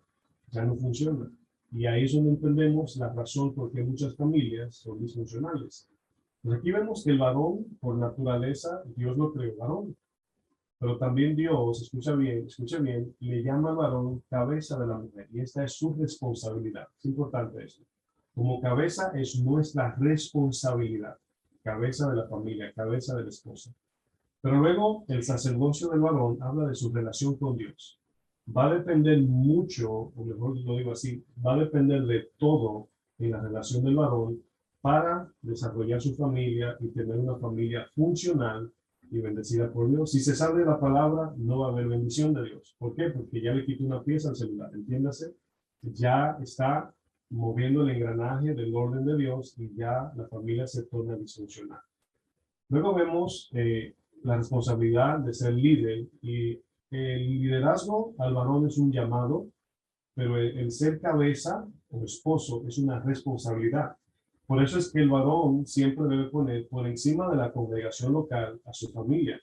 ya no funciona. Y ahí es donde entendemos la razón por qué muchas familias son disfuncionales. Pues aquí vemos que el varón, por naturaleza, Dios lo creó varón. Pero también Dios, escucha bien, le llama al varón cabeza de la mujer. Y esta es su responsabilidad. Es importante eso. Como cabeza es nuestra responsabilidad. Cabeza de la familia, cabeza de la esposa. Pero luego el sacerdocio del varón habla de su relación con Dios. Va a depender mucho, o mejor lo digo así, va a depender de todo en la relación del varón para desarrollar su familia y tener una familia funcional y bendecida por Dios. Si se sale la palabra, no va a haber bendición de Dios. ¿Por qué? Porque ya le quito una pieza al celular, entiéndase. Ya está moviendo el engranaje del orden de Dios y ya la familia se torna disfuncional. Luego vemos la responsabilidad de ser líder y el liderazgo al varón es un llamado, pero el ser cabeza o esposo es una responsabilidad. Por eso es que el varón siempre debe poner por encima de la congregación local a su familia.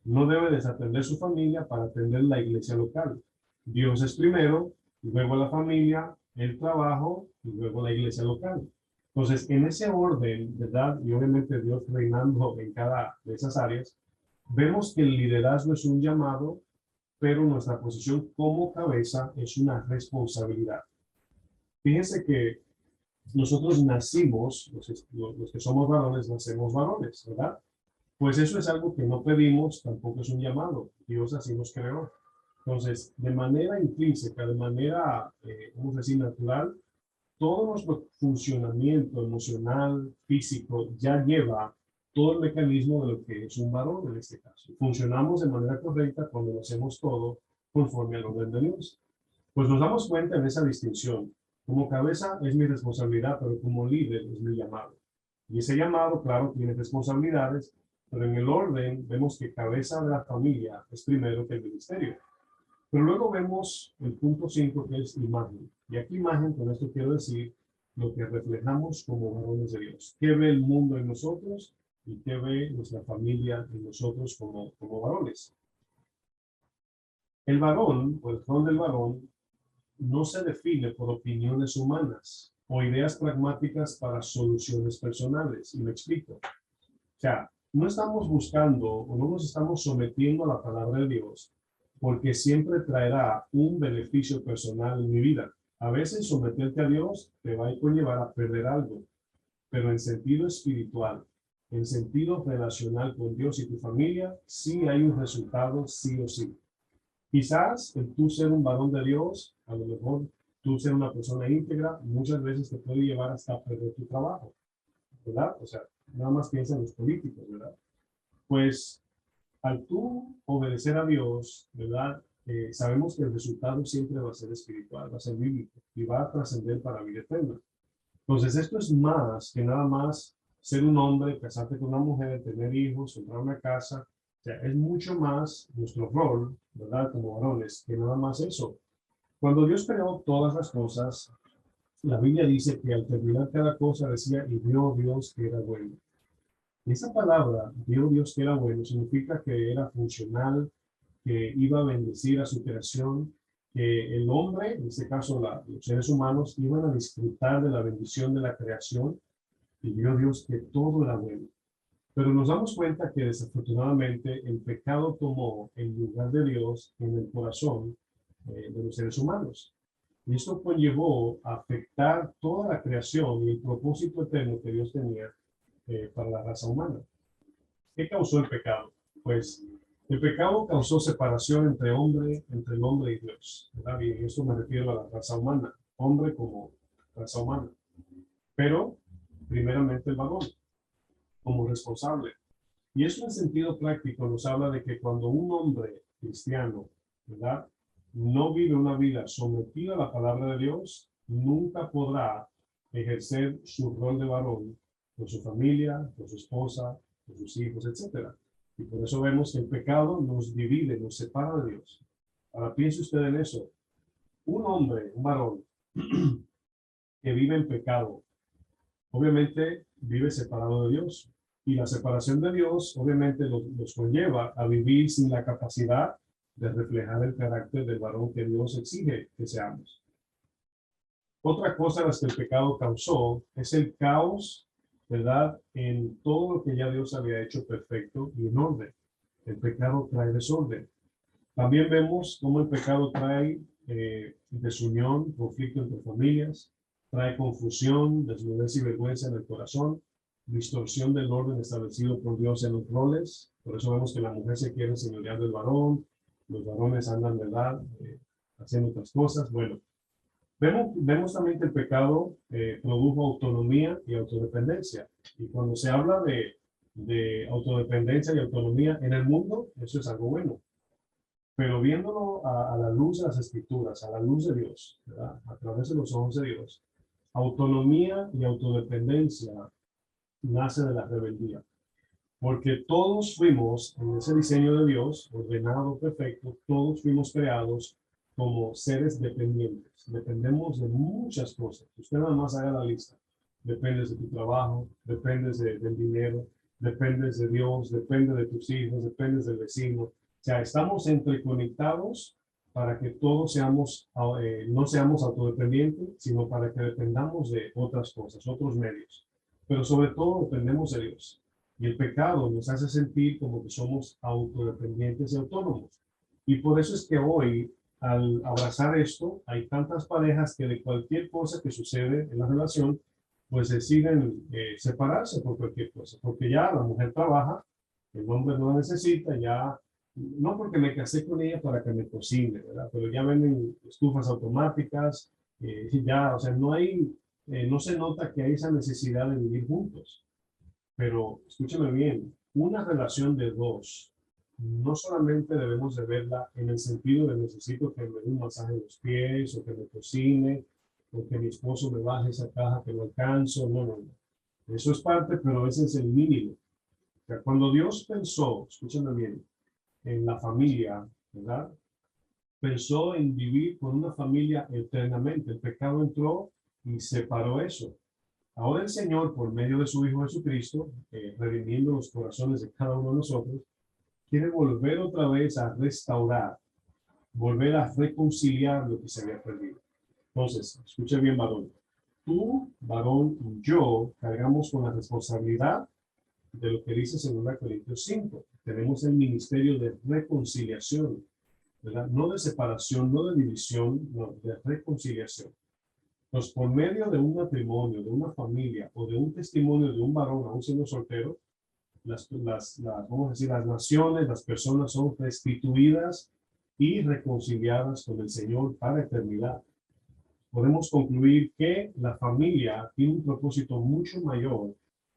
No debe desatender su familia para atender la iglesia local. Dios es primero, luego la familia, el trabajo y luego la iglesia local. Entonces, en ese orden, ¿verdad? Y obviamente Dios reinando en cada de esas áreas, vemos que el liderazgo es un llamado, pero nuestra posición como cabeza es una responsabilidad. Fíjense que nosotros nacimos, los que somos varones, nacemos varones, ¿verdad? Pues eso es algo que no pedimos, tampoco es un llamado. Dios así nos creó. Entonces, de manera intrínseca, de manera, vamos a decir, natural, todo nuestro funcionamiento emocional, físico, ya lleva todo el mecanismo de lo que es un varón en este caso. Funcionamos de manera correcta cuando lo hacemos todo conforme al orden de Dios. Pues nos damos cuenta en esa distinción. Como cabeza es mi responsabilidad, pero como líder es mi llamado. Y ese llamado, claro, tiene responsabilidades, pero en el orden vemos que cabeza de la familia es primero que el ministerio. Pero luego vemos el punto 5 que es imagen. Y aquí imagen, con esto quiero decir lo que reflejamos como varones de Dios. ¿Qué ve el mundo en nosotros y qué ve nuestra familia en nosotros como varones? El varón, o el rol del varón, no se define por opiniones humanas o ideas pragmáticas para soluciones personales. Y me explico. O sea, no estamos buscando o no nos estamos sometiendo a la palabra de Dios porque siempre traerá un beneficio personal en mi vida. A veces someterte a Dios te va a conllevar a perder algo, pero en sentido espiritual, en sentido relacional con Dios y tu familia, sí hay un resultado sí o sí. Quizás el tú ser un varón de Dios, a lo mejor tú ser una persona íntegra, muchas veces te puede llevar hasta perder tu trabajo, ¿verdad? O sea, nada más piensa en los políticos, ¿verdad? Pues al tú obedecer a Dios, ¿verdad? Sabemos que el resultado siempre va a ser espiritual, va a ser bíblico y va a trascender para vida eterna. Entonces, esto es más que nada más ser un hombre, casarte con una mujer, tener hijos, comprar una casa. O sea, es mucho más nuestro rol, ¿verdad? Como varones, que nada más eso. Cuando Dios creó todas las cosas, la Biblia dice que al terminar cada cosa decía, y vio Dios que era bueno. Esa palabra, vio Dios que era bueno, significa que era funcional, que iba a bendecir a su creación, que el hombre, en este caso los seres humanos, iban a disfrutar de la bendición de la creación y vio Dios que todo era bueno. Pero nos damos cuenta que desafortunadamente el pecado tomó el lugar de Dios en el corazón de los seres humanos. Y esto conllevó a afectar toda la creación y el propósito eterno que Dios tenía para la raza humana. ¿Qué causó el pecado? Pues el pecado causó separación entre el hombre y Dios, ¿verdad? Y eso me refiero a la raza humana, hombre como raza humana. Pero, primeramente el varón, como responsable. Y eso en sentido práctico nos habla de que cuando un hombre cristiano, ¿verdad? No vive una vida sometida a la palabra de Dios, nunca podrá ejercer su rol de varón con su familia, con su esposa, con sus hijos, etc. Y por eso vemos que el pecado nos divide, nos separa de Dios. Ahora piense usted en eso. Un hombre, un varón, que vive en pecado, obviamente vive separado de Dios. Y la separación de Dios, obviamente, los conlleva a vivir sin la capacidad de reflejar el carácter del varón que Dios exige que seamos. Otra cosa las que el pecado causó es el caos, ¿verdad? En todo lo que ya Dios había hecho perfecto y en orden. El pecado trae desorden. También vemos cómo el pecado trae desunión, conflicto entre familias, trae confusión, desnudez y vergüenza en el corazón, distorsión del orden establecido por Dios en los roles. Por eso vemos que la mujer se quiere señorear del varón, los varones andan, ¿verdad? Haciendo otras cosas. Bueno, vemos también que el pecado produjo autonomía y autodependencia. Y cuando se habla de autodependencia y autonomía en el mundo, eso es algo bueno. Pero viéndolo a la luz de las Escrituras, a la luz de Dios, ¿verdad? A través de los ojos de Dios, autonomía y autodependencia nace de la rebeldía. Porque todos fuimos, en ese diseño de Dios, ordenado, perfecto, todos fuimos creados como seres dependientes. Dependemos de muchas cosas. Usted nada más haga la lista. Dependes de tu trabajo, dependes del dinero, dependes de Dios, dependes de tus hijos, dependes del vecino. O sea, estamos interconectados para que todos seamos, no seamos autodependientes, sino para que dependamos de otras cosas, otros medios. Pero sobre todo dependemos de Dios. Y el pecado nos hace sentir como que somos autodependientes y autónomos. Y por eso es que hoy, al abrazar esto, hay tantas parejas que de cualquier cosa que sucede en la relación, pues deciden separarse por cualquier cosa. Porque ya la mujer trabaja, el hombre no necesita, ya, no porque me casé con ella para que me cocine, ¿verdad? Pero ya venden estufas automáticas, ya, o sea, no hay, no se nota que hay esa necesidad de vivir juntos. Pero escúcheme bien, una relación de dos, no solamente debemos de verla en el sentido de necesito que me dé un masaje en los pies, o que me cocine, o que mi esposo me baje esa caja que no alcanzo, no, no, no. Eso es parte, pero ese es el mínimo. O sea, cuando Dios pensó, escúchame bien, en la familia, ¿verdad? Pensó en vivir con una familia eternamente. El pecado entró y separó eso. Ahora el Señor, por medio de su Hijo Jesucristo, redimiendo los corazones de cada uno de nosotros, quiere volver otra vez a restaurar, volver a reconciliar lo que se había perdido. Entonces, escuche bien, varón. Tú, varón, y yo cargamos con la responsabilidad de lo que dice 2 Corintios 5. Tenemos el ministerio de reconciliación, ¿verdad? No de separación, no de división, no, de reconciliación. Pues por medio de un matrimonio, de una familia o de un testimonio de un varón aún siendo soltero, vamos a decir, las naciones, las personas son restituidas y reconciliadas con el Señor para eternidad. Podemos concluir que la familia tiene un propósito mucho mayor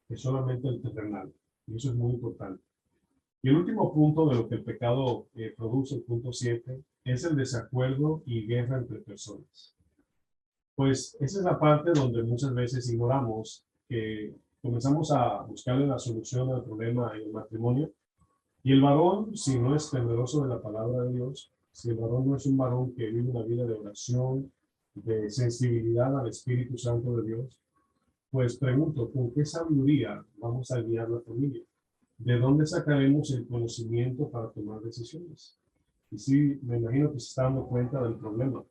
que solamente el terrenal. Y eso es muy importante. Y el último punto de lo que el pecado produce, el punto 7, es el desacuerdo y guerra entre personas. Pues esa es la parte donde muchas veces ignoramos que comenzamos a buscarle la solución al problema en el matrimonio. Y el varón, si no es temeroso de la palabra de Dios, si el varón no es un varón que vive una vida de oración, de sensibilidad al Espíritu Santo de Dios, pues pregunto, ¿con qué sabiduría vamos a guiar la familia? ¿De dónde sacaremos el conocimiento para tomar decisiones? Y sí, me imagino que se está dando cuenta del problema.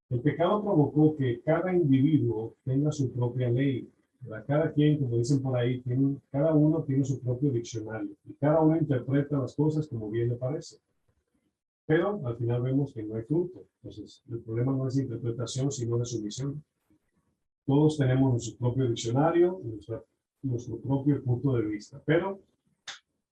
El pecado provocó que cada individuo tenga su propia ley. Cada quien, como dicen por ahí, cada uno tiene su propio diccionario y cada uno interpreta las cosas como bien le parece. Pero al final vemos que no hay fruto. Entonces, el problema no es de interpretación, sino de sumisión. Todos tenemos nuestro propio diccionario, nuestro propio punto de vista. Pero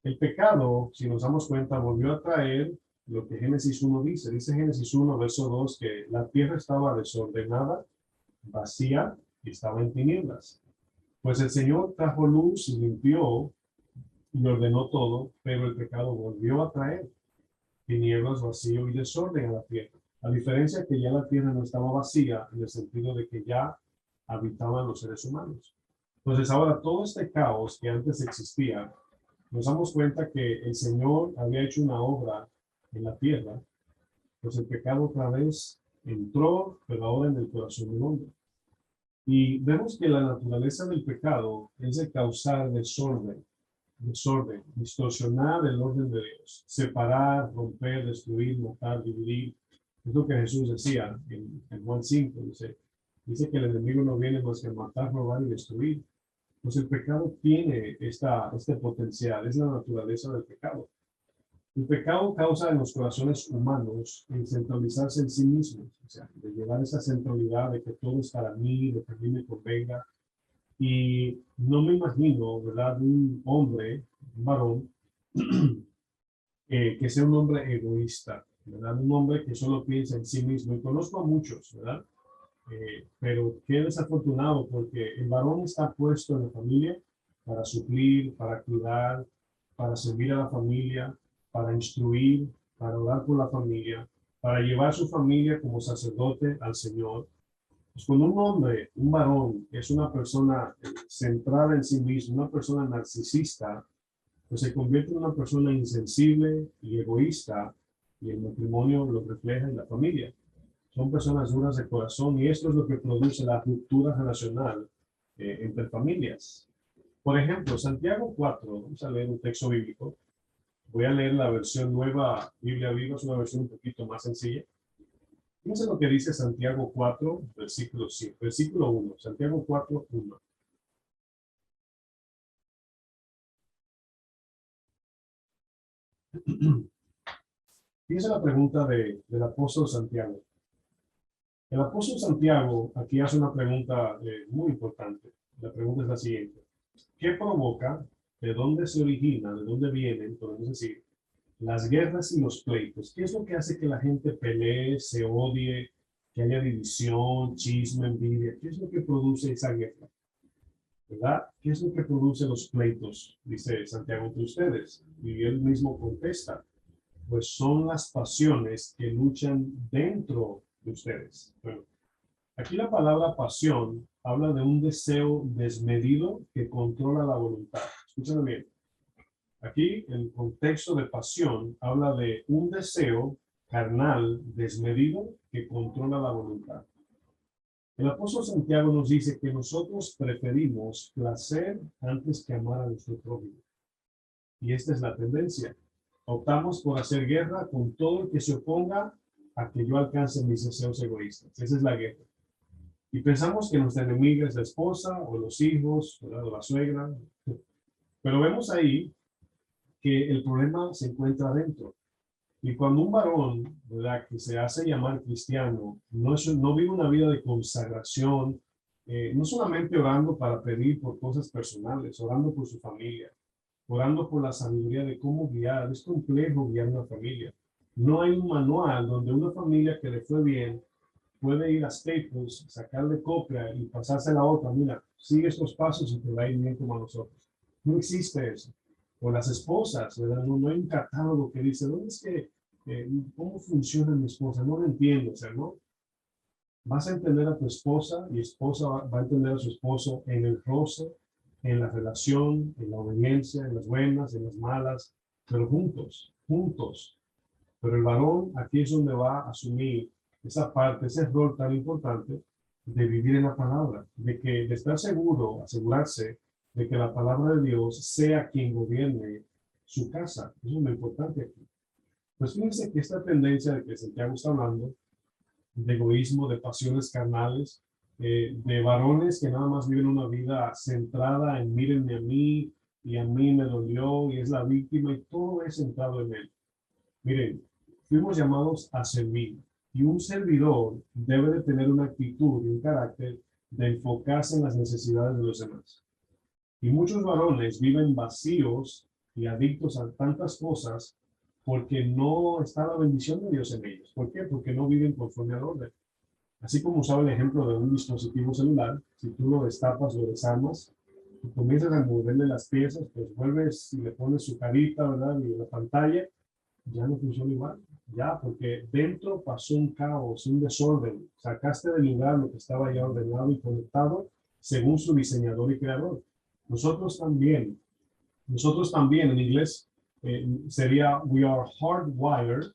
el pecado, si nos damos cuenta, volvió a traer lo que Génesis 1 dice. Dice Génesis 1, verso 2, que la tierra estaba desordenada, vacía y estaba en tinieblas. Pues el Señor trajo luz y limpió y ordenó todo, pero el pecado volvió a traer tinieblas, vacío y desorden a la tierra. A diferencia que ya la tierra no estaba vacía en el sentido de que ya habitaban los seres humanos. Entonces ahora todo este caos que antes existía, nos damos cuenta que el Señor había hecho una obra en la tierra, pues el pecado otra vez entró, pero ahora en el corazón del hombre. Y vemos que la naturaleza del pecado es de causar desorden, distorsionar el orden de Dios, separar, romper, destruir, matar, dividir. Es lo que Jesús decía en Juan 5, dice que el enemigo no viene más que matar, robar y destruir. Pues el pecado tiene este potencial, es la naturaleza del pecado. El pecado causa en los corazones humanos el centralizarse en sí mismos, o sea, de llevar esa centralidad de que todo es para mí, de que a mí me convenga. Y no me imagino, ¿verdad?, un hombre, un varón, que sea un hombre egoísta, ¿verdad? Un hombre que solo piensa en sí mismo. Y conozco a muchos, ¿verdad? Pero qué desafortunado, porque el varón está puesto en la familia para suplir, para cuidar, para servir a la familia, para instruir, para orar por la familia, para llevar su familia como sacerdote al Señor. Pues cuando un hombre, un varón, es una persona centrada en sí mismo, una persona narcisista, pues se convierte en una persona insensible y egoísta, y el matrimonio lo refleja en la familia. Son personas duras de corazón y esto es lo que produce la ruptura relacional entre familias. Por ejemplo, Santiago 4, vamos a leer un texto bíblico. Voy a leer la versión nueva, Biblia Viva, es una versión un poquito más sencilla. Fíjense lo que dice Santiago 4, versículo 5, versículo 1, Santiago 4, 1. Fíjense la pregunta del apóstol Santiago. El apóstol Santiago aquí hace una pregunta muy importante. La pregunta es la siguiente. ¿Qué provoca, de dónde se origina, de dónde vienen, podemos decir, las guerras y los pleitos? ¿Qué es lo que hace que la gente pelee, se odie, que haya división, chisme, envidia? ¿Qué es lo que produce esa guerra? ¿Verdad? ¿Qué es lo que produce los pleitos? Dice Santiago entre ustedes. Y él mismo contesta, pues son las pasiones que luchan dentro de ustedes. Bueno, aquí la palabra pasión habla de un deseo desmedido que controla la voluntad. Escúchame bien. Aquí el contexto de pasión habla de un deseo carnal desmedido que controla la voluntad. El apóstol Santiago nos dice que nosotros preferimos placer antes que amar a nuestro prójimo. Y esta es la tendencia. Optamos por hacer guerra con todo el que se oponga a que yo alcance mis deseos egoístas. Esa es la guerra. Y pensamos que nuestra enemiga es la esposa o los hijos, ¿verdad?, o la suegra. Pero vemos ahí que el problema se encuentra adentro. Y cuando un varón, ¿verdad?, que se hace llamar cristiano, no vive una vida de consagración, no solamente orando para pedir por cosas personales, orando por su familia, orando por la sabiduría de cómo guiar. Es complejo guiar una familia. No hay un manual donde una familia que le fue bien puede ir a Staples, sacarle copia y pasarse a la otra. Mira, sigue estos pasos y te va a ir bien como a nosotros. No existe eso. O las esposas, ¿verdad? No hay un catálogo que dice, ¿dónde es que, cómo funciona mi esposa? No lo entiendo, o sea, ¿no? Vas a entender a tu esposa y esposa va a entender a su esposo en el roce, en la relación, en la obediencia, en las buenas, en las malas, pero juntos, juntos. Pero el varón aquí es donde va a asumir esa parte, ese rol tan importante de vivir en la palabra, de estar seguro, asegurarse de que la palabra de Dios sea quien gobierne su casa. Eso es lo importante aquí. Pues fíjense que esta tendencia de que Santiago está hablando, de egoísmo, de pasiones carnales, de varones que nada más viven una vida centrada en mírenme a mí y a mí me dolió y es la víctima y todo es centrado en él. Miren, fuimos llamados a servir y un servidor debe de tener una actitud y un carácter de enfocarse en las necesidades de los demás. Y muchos varones viven vacíos y adictos a tantas cosas porque no está la bendición de Dios en ellos. ¿Por qué? Porque no viven conforme al orden. Así como usaba el ejemplo de un dispositivo celular, si tú lo destapas, lo desarmas, y comienzas a moverle las piezas, pues vuelves y le pones su carita, ¿verdad? Y la pantalla, ya no funciona igual. Ya, porque dentro pasó un caos, un desorden. Sacaste del lugar lo que estaba ya ordenado y conectado según su diseñador y creador. Nosotros también, en inglés sería we are hardwired,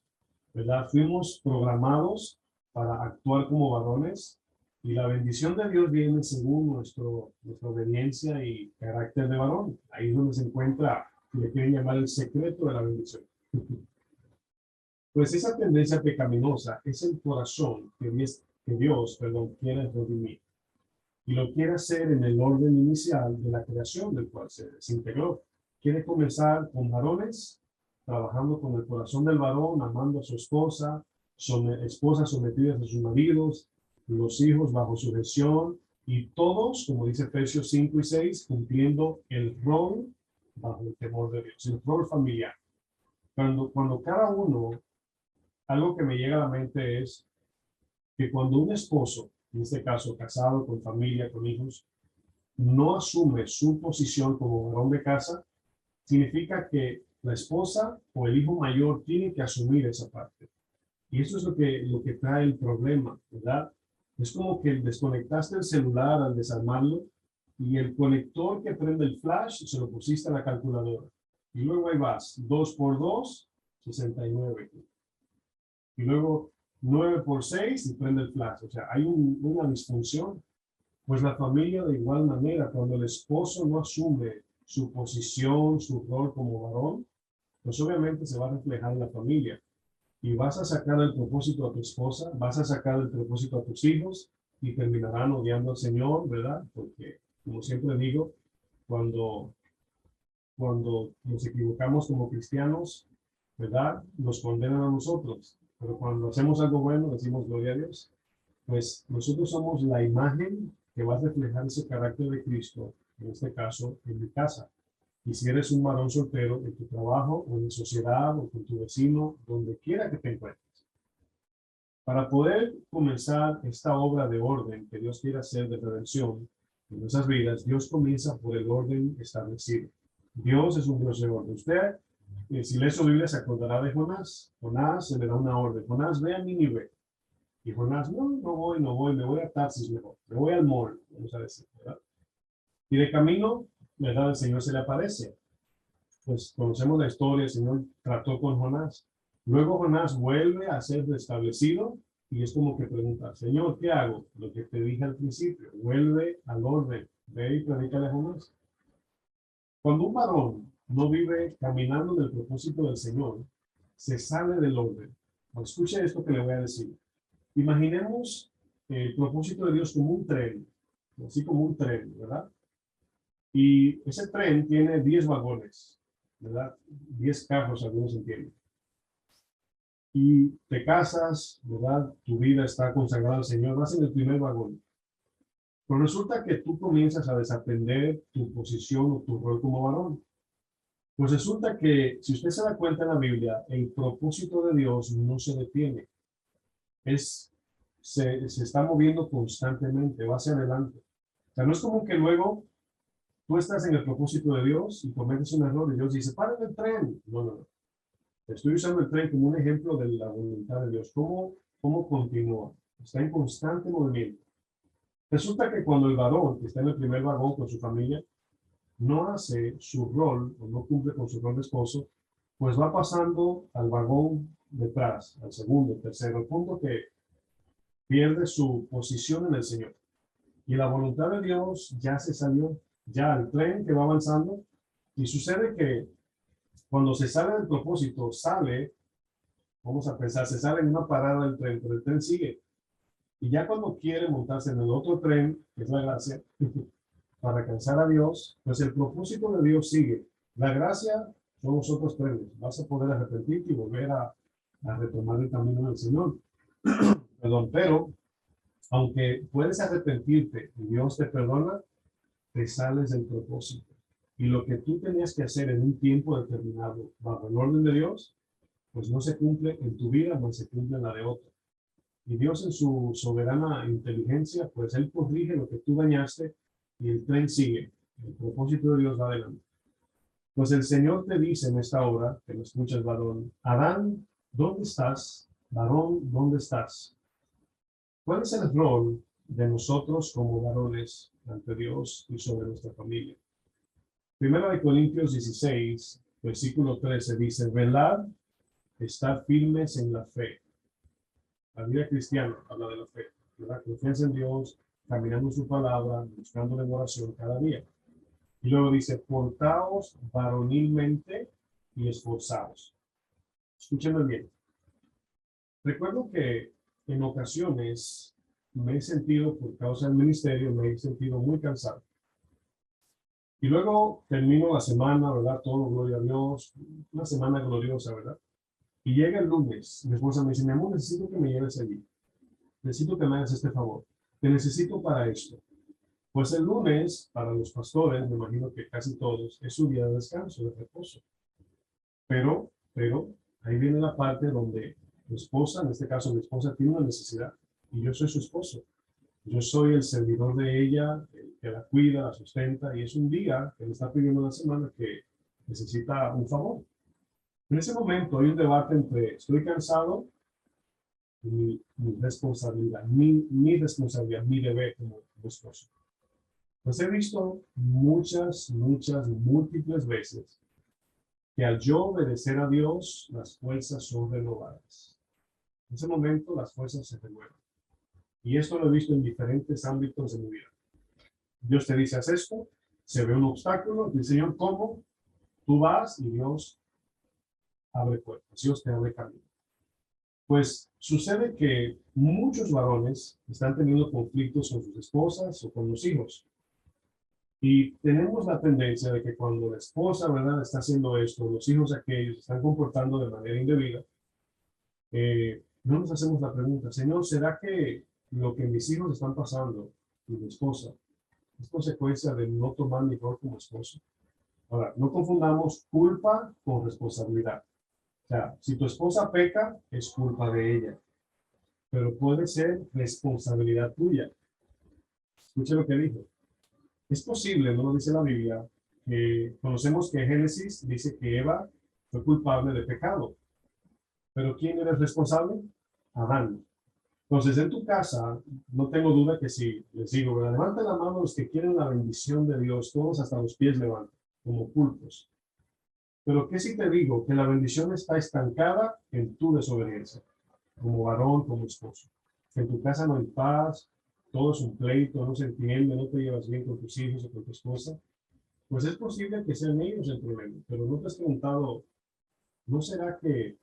¿verdad? Fuimos programados para actuar como varones. Y la bendición de Dios viene según nuestra obediencia y carácter de varón. Ahí es donde se encuentra, le quieren llamar el secreto de la bendición. Pues esa tendencia pecaminosa es el corazón que Dios quiere redimir. Y lo quiere hacer en el orden inicial de la creación del cual se desintegró. Quiere comenzar con varones, trabajando con el corazón del varón, amando a su esposa, esposas sometidas a sus maridos, los hijos bajo sujeción, y todos, como dice Efesios 5 y 6, cumpliendo el rol bajo el temor de Dios, el rol familiar. Cuando cada uno, algo que me llega a la mente es que cuando un esposo, en este caso casado, con familia, con hijos, no asume su posición como varón de casa, significa que la esposa o el hijo mayor tiene que asumir esa parte. Y eso es lo que trae el problema, ¿verdad? Es como que desconectaste el celular al desarmarlo y el conector que prende el flash se lo pusiste a la calculadora. Y luego ahí vas, 2 por 2, 69. Y luego 9 por 6 y prende el flash. O sea, hay una disfunción. Pues la familia de igual manera, cuando el esposo no asume su posición, su rol como varón, pues obviamente se va a reflejar en la familia. Y vas a sacar el propósito a tu esposa, vas a sacar el propósito a tus hijos y terminarán odiando al Señor, ¿verdad? Porque, como siempre digo, cuando nos equivocamos como cristianos, ¿verdad? Nos condenan a nosotros. Pero cuando hacemos algo bueno, decimos gloria a Dios. Pues nosotros somos la imagen que va a reflejar ese carácter de Cristo, en este caso, en mi casa. Y si eres un varón soltero, en tu trabajo, o en la sociedad, o con tu vecino, donde quiera que te encuentres. Para poder comenzar esta obra de orden que Dios quiere hacer de redención en nuestras vidas, Dios comienza por el orden establecido. Dios es un Dios de orden. Usted, si lee su Biblia, se acordará de Jonás. Jonás se le da una orden. Jonás, ve a Nínive. Y Jonás, no voy, me voy a Tarsis mejor. Me voy al mall, vamos a decir, ¿verdad? Y de camino, ¿verdad? El Señor se le aparece. Pues conocemos la historia, el Señor trató con Jonás. Luego Jonás vuelve a ser restablecido y es como que pregunta, Señor, ¿qué hago? Lo que te dije al principio, vuelve al orden, ve y predícale a Jonás. Cuando un varón no vive caminando en el propósito del Señor, se sale del orden. Escuche esto que le voy a decir. Imaginemos el propósito de Dios como un tren, así como un tren, ¿verdad? Y ese tren tiene 10 vagones, ¿verdad? 10 carros, algunos entienden. Y te casas, ¿verdad? Tu vida está consagrada al Señor, vas en el primer vagón. Pero resulta que tú comienzas a desaprender tu posición o tu rol como varón. Pues resulta que, si usted se da cuenta en la Biblia, el propósito de Dios no se detiene. Se está moviendo constantemente, va hacia adelante. O sea, no es como que luego tú estás en el propósito de Dios y cometes un error y Dios dice, ¡paren el tren! No. Estoy usando el tren como un ejemplo de la voluntad de Dios. ¿Cómo continúa? Está en constante movimiento. Resulta que cuando el varón que está en el primer vagón con su familia no hace su rol o no cumple con su rol de esposo, pues va pasando al vagón detrás, al segundo, tercero, al punto que pierde su posición en el Señor. Y la voluntad de Dios ya se salió, ya el tren que va avanzando, y sucede que cuando se sale del propósito, vamos a pensar, se sale en una parada del tren, pero el tren sigue. Y ya cuando quiere montarse en el otro tren, que es la gracia, para alcanzar a Dios, pues el propósito de Dios sigue. La gracia son los otros trenes. Vas a poder arrepentirte y volver a retomar el camino del Señor. Perdón, pero aunque puedes arrepentirte y Dios te perdona, te sales del propósito. Y lo que tú tenías que hacer en un tiempo determinado, bajo el orden de Dios, pues no se cumple en tu vida, no se cumple en la de otro. Y Dios en su soberana inteligencia, pues Él corrige lo que tú dañaste y el tren sigue. El propósito de Dios va adelante. Pues el Señor te dice en esta hora, que me escuchas, varón, Adán, ¿dónde estás? Varón, ¿dónde estás? ¿Cuál es el rol de nosotros como varones ante Dios y sobre nuestra familia? Primera de Corintios 16, versículo 13 dice, velad, estar firmes en la fe, La vida cristiana habla de la fe, ¿verdad? Confianza en Dios, caminando en su palabra, buscándole en oración cada día. Y luego dice, portaos varonilmente y esforzados. Escúchenme bien. Recuerdo que en ocasiones me he sentido, por causa del ministerio, me he sentido muy cansado. Y luego termino la semana, ¿verdad? Todo, gloria a Dios, una semana gloriosa, ¿verdad? Y llega el lunes, mi esposa me dice, mi amor, necesito que me lleves allí. Necesito que me hagas este favor. Te necesito para esto. Pues el lunes, para los pastores, me imagino que casi todos, es su día de descanso, de reposo. Pero, ahí viene la parte donde mi esposa, en este caso mi esposa, tiene una necesidad y yo soy su esposo. Yo soy el servidor de ella, el que la cuida, la sustenta, y es un día que me está pidiendo una semana que necesita un favor. En ese momento hay un debate entre estoy cansado y mi responsabilidad, mi responsabilidad, mi deber como esposo. Pues he visto muchas, múltiples veces que al yo obedecer a Dios, las fuerzas son renovadas. En ese momento las fuerzas se renuevan. Y esto lo he visto en diferentes ámbitos de mi vida. Dios te dice, haz esto, se ve un obstáculo, dice, Señor, ¿cómo? Tú vas y Dios abre puertas, Dios te abre camino. Pues sucede que muchos varones están teniendo conflictos con sus esposas o con los hijos. Y tenemos la tendencia de que cuando la esposa, ¿verdad?, está haciendo esto, los hijos aquellos están comportando de manera indebida, no nos hacemos la pregunta, Señor, ¿será que lo que mis hijos están pasando y mi esposa es consecuencia de no tomar mi rol como esposo? Ahora, no confundamos culpa con responsabilidad. O sea, si tu esposa peca, es culpa de ella, pero puede ser responsabilidad tuya. Escuche lo que dijo. Es posible, no lo dice la Biblia, que conocemos que Génesis dice que Eva fue culpable de pecado. Pero ¿quién era el responsable? Adán. Entonces, en tu casa, no tengo duda que si les digo, ¿verdad? Levanten la mano los que quieren la bendición de Dios, todos hasta los pies levantan, como cultos. Pero ¿qué si te digo? Que la bendición está estancada en tu desobediencia, como varón, como esposo. Que en tu casa no hay paz, todo es un pleito, no se entiende, no te llevas bien con tus hijos o con tu esposa. Pues es posible que sean ellos el problema, pero no te has preguntado, ¿no será que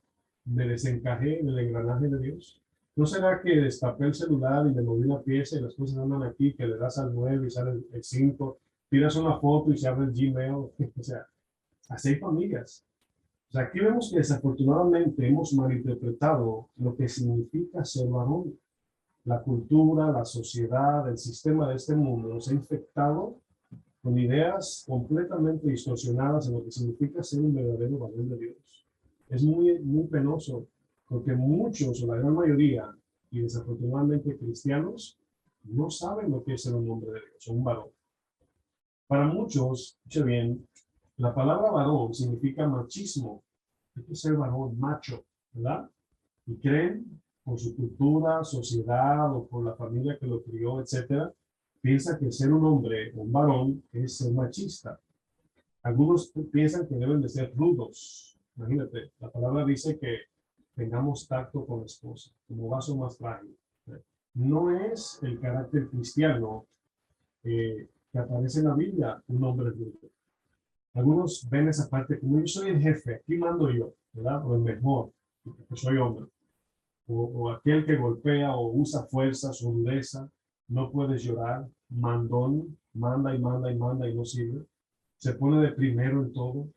me desencajé del engranaje de Dios? ¿No será que destapé el celular y le moví la pieza y las cosas andan aquí, que le das al 9 y sale el 5, tiras una foto y se abre el Gmail? O sea, así hay familias. O sea, aquí vemos que desafortunadamente hemos malinterpretado lo que significa ser varón. La cultura, la sociedad, el sistema de este mundo nos ha infectado con ideas completamente distorsionadas en lo que significa ser un verdadero varón de Dios. Es muy penoso porque muchos, o la gran mayoría, y desafortunadamente cristianos, no saben lo que es ser un hombre de Dios, o un varón. Para muchos, escuche bien, la palabra varón significa machismo. Hay que ser varón, macho, ¿verdad? Y creen, por su cultura, sociedad o por la familia que lo crió, etcétera, piensa que ser un hombre, un varón, es ser machista. Algunos piensan que deben de ser rudos. Imagínate, la palabra dice que tengamos tacto con la esposa, como vaso más frágil. No es el carácter cristiano que aparece en la Biblia un hombre rudo. Algunos ven esa parte como yo soy el jefe, aquí mando yo, ¿verdad? O el mejor, porque soy hombre. O aquel que golpea o usa fuerza, su dureza, no puedes llorar, mandón, manda y manda y manda y no sirve. Se pone de primero en todo,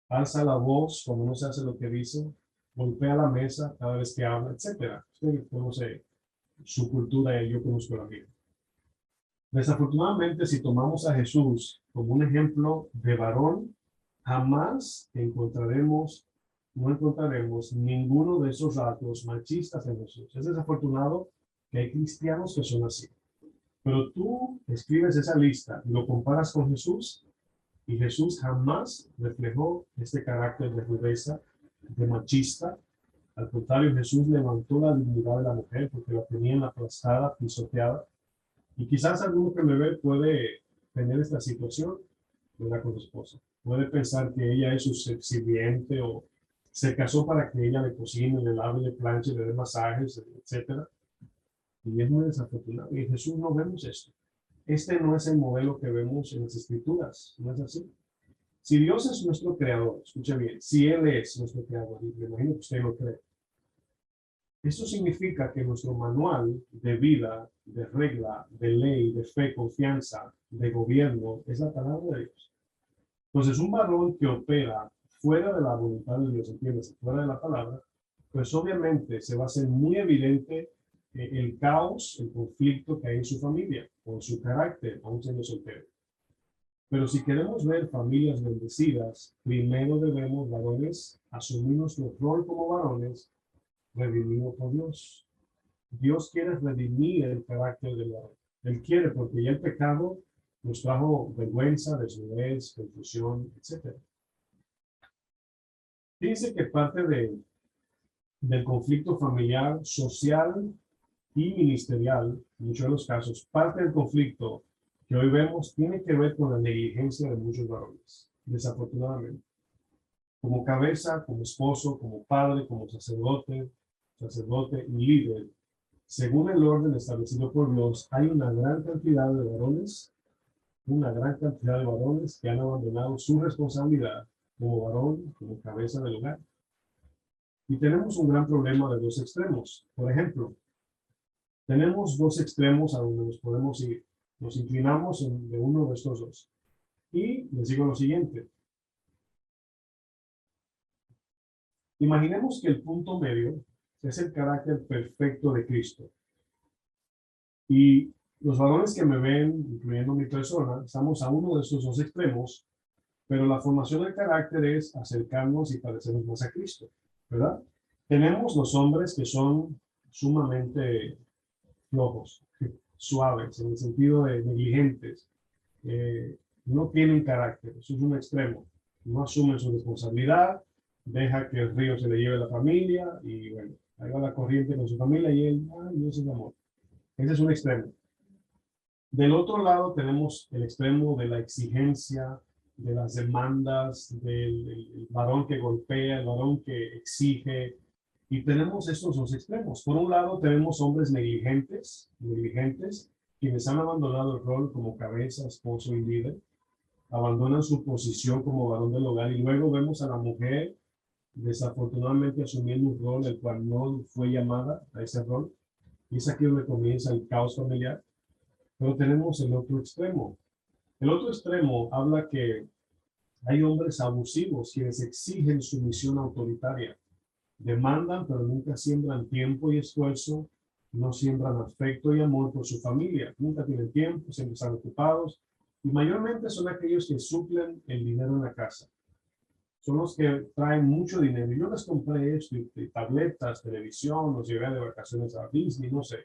alza la voz cuando no se hace lo que dice, golpea la mesa cada vez que habla, etcétera. Usted conoce su cultura y yo conozco la mía. Desafortunadamente, si tomamos a Jesús como un ejemplo de varón, jamás no encontraremos ninguno de esos rasgos machistas en Jesús. Es desafortunado que hay cristianos que son así. Pero tú escribes esa lista y lo comparas con Jesús, y Jesús jamás reflejó este carácter de rudeza, de machista. Al contrario, Jesús levantó la dignidad de la mujer porque la tenían aplastada, pisoteada. Y quizás alguno que me ve puede tener esta situación, ¿verdad?, con su esposa. Puede pensar que ella es su subserviente o Se casó para que ella le cocine, le lave, le planche, le dé masajes, etcétera. Y es muy desafortunado. Y en Jesús no vemos esto. Este no es el modelo que vemos en las Escrituras. No es así. Si Dios es nuestro creador, escuche bien, si Él es nuestro creador, y me imagino que usted lo cree, eso significa que nuestro manual de vida, de regla, de ley, de fe, confianza, de gobierno, es la palabra de Dios. Entonces, un varón que opera fuera de la voluntad de Dios, entiendes, fuera de la palabra, pues obviamente se va a hacer muy evidente el caos, el conflicto que hay en su familia, o en su carácter, aún siendo soltero. Pero si queremos ver familias bendecidas, primero debemos, varones, asumir nuestro rol como varones, redimido por Dios. Dios quiere redimir el carácter del varón. Él quiere, porque ya el pecado nos trajo vergüenza, desnudez, confusión, etc. Fíjense que parte del conflicto familiar, social y ministerial, en muchos de los casos, parte del conflicto que hoy vemos tiene que ver con la negligencia de muchos varones, desafortunadamente. Como cabeza, como esposo, como padre, como sacerdote y líder, según el orden establecido por Dios, hay una gran cantidad de varones que han abandonado su responsabilidad como varón, como cabeza del hogar. Y tenemos un gran problema de dos extremos. Por ejemplo, tenemos dos extremos a donde nos podemos ir. Nos inclinamos de uno de estos dos. Y les digo lo siguiente. Imaginemos que el punto medio es el carácter perfecto de Cristo. Y los varones que me ven, incluyendo mi persona, estamos a uno de estos dos extremos, pero la formación del carácter es acercarnos y parecernos más a Cristo, ¿verdad? Tenemos los hombres que son sumamente flojos, suaves, en el sentido de negligentes, no tienen carácter, eso es un extremo, no asumen su responsabilidad, deja que el río se le lleve a la familia y bueno, ahí va la corriente con su familia y él, ay, ese es amor. Ese es un extremo. Del otro lado tenemos el extremo de la exigencia, de las demandas, del varón que golpea, el varón que exige. Y tenemos estos dos extremos. Por un lado tenemos hombres negligentes, quienes han abandonado el rol como cabeza, esposo y líder, abandonan su posición como varón del hogar y luego vemos a la mujer desafortunadamente asumiendo un rol el cual no fue llamada a ese rol. Y es aquí donde comienza el caos familiar. Pero tenemos el otro extremo. El otro extremo habla que hay hombres abusivos quienes exigen sumisión autoritaria. Demandan, pero nunca siembran tiempo y esfuerzo, no siembran afecto y amor por su familia. Nunca tienen tiempo, siempre están ocupados. Y mayormente son aquellos que suplen el dinero en la casa. Son los que traen mucho dinero. Yo les compré esto, y tabletas, televisión, los llevé de vacaciones a Disney, no sé.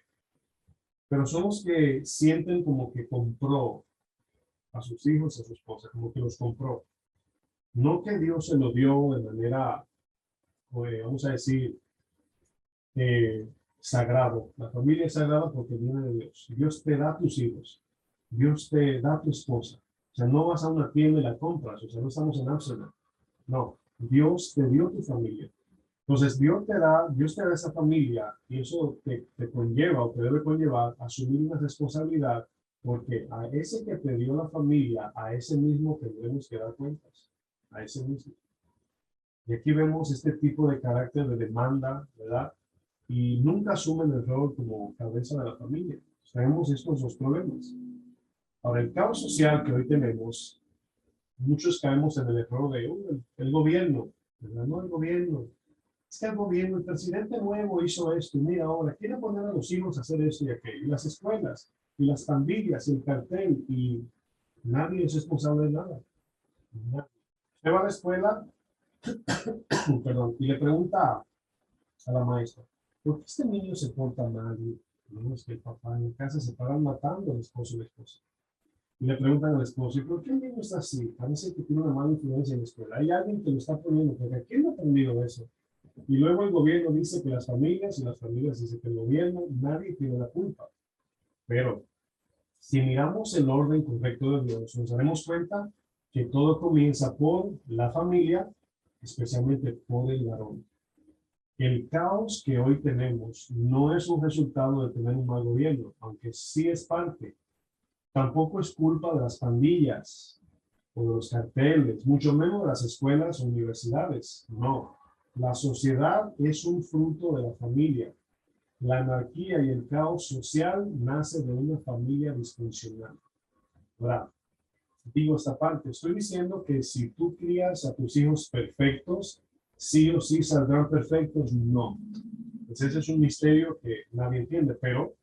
Pero son los que sienten como que compró a sus hijos, a su esposa, como que los compró. No que Dios se lo dio de manera, vamos a decir, sagrado. La familia es sagrada porque viene de Dios. Dios te da tus hijos. Dios te da tu esposa. O sea, no vas a una tienda y la compras. O sea, no estamos en Amsterdam. No, Dios te dio tu familia. Entonces, Dios te da esa familia y eso te conlleva o te debe conllevar a asumir una responsabilidad porque a ese que te dio la familia, a ese mismo tendremos que dar cuentas, a ese mismo. Y aquí vemos este tipo de carácter de demanda, ¿verdad? Y nunca asumen el rol como cabeza de la familia. Tenemos estos dos problemas. Ahora, el caos social que hoy tenemos, muchos caemos en el error de el gobierno, ¿verdad? No el gobierno. Es que el gobierno, el presidente nuevo hizo esto, y mira ahora, quiere poner a los hijos a hacer esto y aquello, y las escuelas, y las pandillas, y el cartel, y nadie es responsable de nada. Nadie. Usted va a la escuela, perdón, y le pregunta a la maestra, ¿por qué este niño se porta mal? No, es que el papá en casa se paran matando al esposo y la esposa. Y le preguntan al esposo, ¿y por qué el niño está así? Parece que tiene una mala influencia en la escuela. Hay alguien que lo está poniendo, porque ¿quién no ha aprendido eso? Y luego el gobierno dice que las familias, y las familias dicen que el gobierno, nadie tiene la culpa. Pero si miramos el orden correcto de Dios, nos daremos cuenta que todo comienza por la familia especialmente por el varón. El caos que hoy tenemos no es un resultado de tener un mal gobierno, aunque sí es parte. Tampoco es culpa de las pandillas o de los carteles, mucho menos de las escuelas o universidades. No. La sociedad es un fruto de la familia. La anarquía y el caos social nace de una familia disfuncional. Ahora, digo esta parte, estoy diciendo que si tú crías a tus hijos perfectos, sí o sí saldrán perfectos, no. Pues ese es un misterio que nadie entiende, pero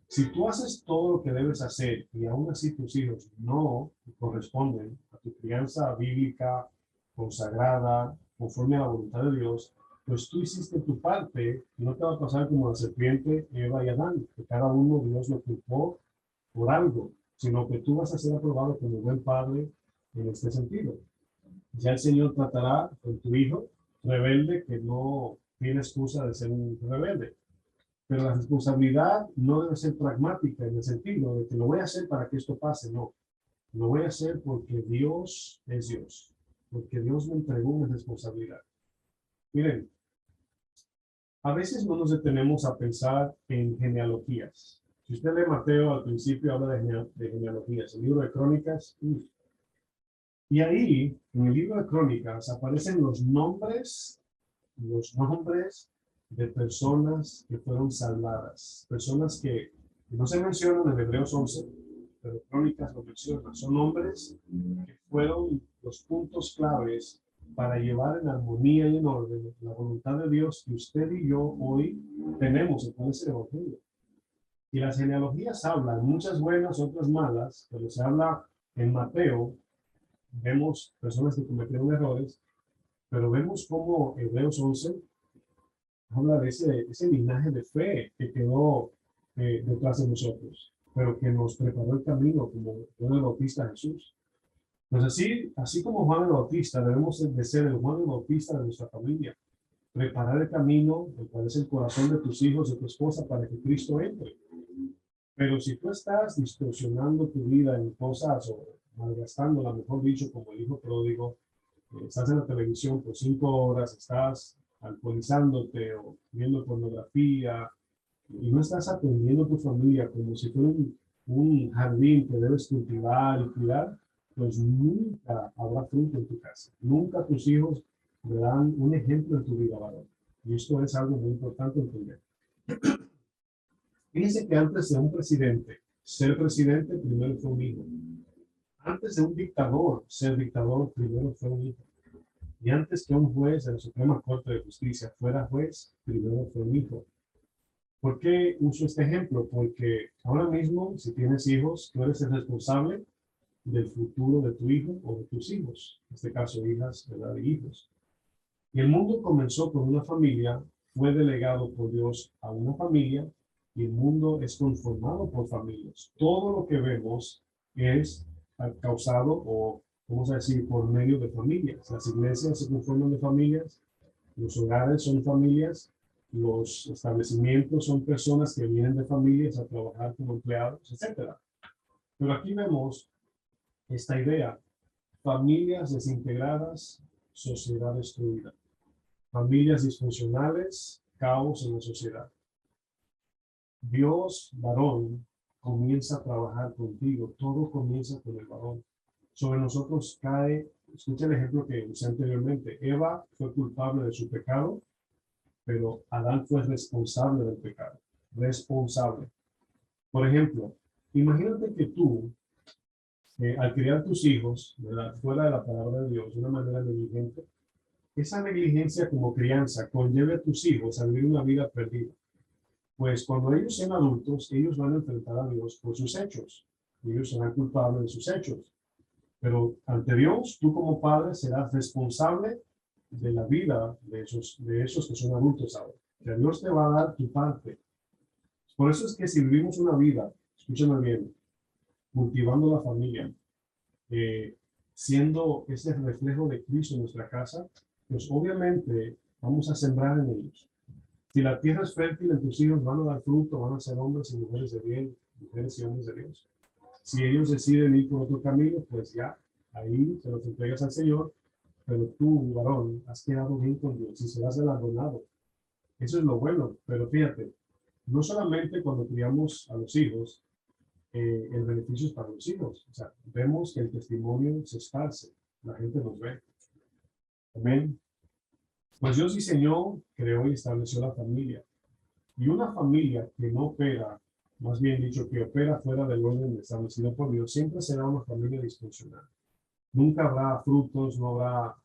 si tú haces todo lo que debes hacer y aún así tus hijos no corresponden a tu crianza bíblica, consagrada, conforme a la voluntad de Dios, pues tú hiciste tu parte y no te va a pasar como la serpiente, Eva y Adán, que cada uno Dios lo culpó por algo, sino que tú vas a ser aprobado como buen padre en este sentido. Ya el Señor tratará con tu hijo rebelde que no tiene excusa de ser un rebelde. Pero la responsabilidad no debe ser pragmática en el sentido de que lo voy a hacer para que esto pase. No, lo voy a hacer porque Dios es Dios, porque Dios me entregó una responsabilidad. Miren, a veces no nos detenemos a pensar en genealogías. Si usted lee Mateo, al principio habla de genealogías. El libro de Crónicas, y ahí, en el libro de Crónicas, aparecen los nombres de personas que fueron salvadas, personas que no se mencionan en Hebreos 11, pero Crónicas lo menciona. Son nombres que fueron los puntos claves para llevar en armonía y en orden la voluntad de Dios que usted y yo hoy tenemos en ese evangelio. Y las genealogías hablan, muchas buenas, otras malas, pero se habla en Mateo, vemos personas que cometieron errores, pero vemos cómo Hebreos 11 habla de ese linaje de fe que quedó detrás de nosotros, pero que nos preparó el camino como Juan el Bautista Jesús. Pues así como Juan el Bautista, debemos de ser el Juan el Bautista de nuestra familia, preparar el camino, el cual es el corazón de tus hijos, de tu esposa, para que Cristo entre. Pero si tú estás distorsionando tu vida en cosas o malgastándola, mejor dicho, como el hijo pródigo, estás en la televisión por 5 horas, estás alcoholizándote o viendo pornografía y no estás atendiendo a tu familia como si fuera un jardín que debes cultivar y cuidar, pues nunca habrá fruto en tu casa. Nunca tus hijos verán un ejemplo en tu vida, varón. Y esto es algo muy importante entender. Fíjense que antes de un presidente ser presidente, primero fue un hijo. Antes de un dictador ser dictador, primero fue un hijo. Y antes que un juez de la Suprema Corte de Justicia fuera juez, primero fue un hijo. ¿Por qué uso este ejemplo? Porque ahora mismo, si tienes hijos, tú eres el responsable del futuro de tu hijo o de tus hijos. En este caso, hijas, ¿verdad? Y hijos. Y el mundo comenzó con una familia, fue delegado por Dios a una familia, y el mundo es conformado por familias. Todo lo que vemos es causado o, vamos a decir, por medio de familias. Las iglesias se conforman de familias, los hogares son familias, los establecimientos son personas que vienen de familias a trabajar como empleados, etc. Pero aquí vemos esta idea: familias desintegradas, sociedad destruida. Familias disfuncionales, caos en la sociedad. Dios, varón, comienza a trabajar contigo. Todo comienza con el varón. Sobre nosotros cae, escucha el ejemplo que usé anteriormente. Eva fue culpable de su pecado, pero Adán fue responsable del pecado. Responsable. Por ejemplo, imagínate que tú, al criar tus hijos, ¿verdad?, fuera de la palabra de Dios, de una manera negligente, esa negligencia como crianza conlleve a tus hijos a vivir una vida perdida. Pues cuando ellos sean adultos, ellos van a enfrentar a Dios por sus hechos. Ellos serán culpables de sus hechos. Pero ante Dios, tú como padre serás responsable de la vida de esos que son adultos ahora. Que Dios te va a dar tu parte. Por eso es que si vivimos una vida, escúchame bien, cultivando la familia, siendo ese reflejo de Cristo en nuestra casa, pues obviamente vamos a sembrar en ellos. Si la tierra es fértil, en tus hijos van a dar fruto, van a ser hombres y mujeres de bien, mujeres y hombres de Dios. Si ellos deciden ir por otro camino, pues ya, ahí se los entregas al Señor, pero tú, varón, has quedado bien con Dios y serás galardonado. Eso es lo bueno, pero fíjate, no solamente cuando criamos a los hijos, el beneficio es para los hijos. O sea, vemos que el testimonio se esparce, la gente nos ve. Amén. Pues Dios diseñó, creó y estableció la familia. Y una familia que no opera, más bien dicho, que opera fuera del orden establecido por Dios, siempre será una familia disfuncional. Nunca habrá frutos, no habrá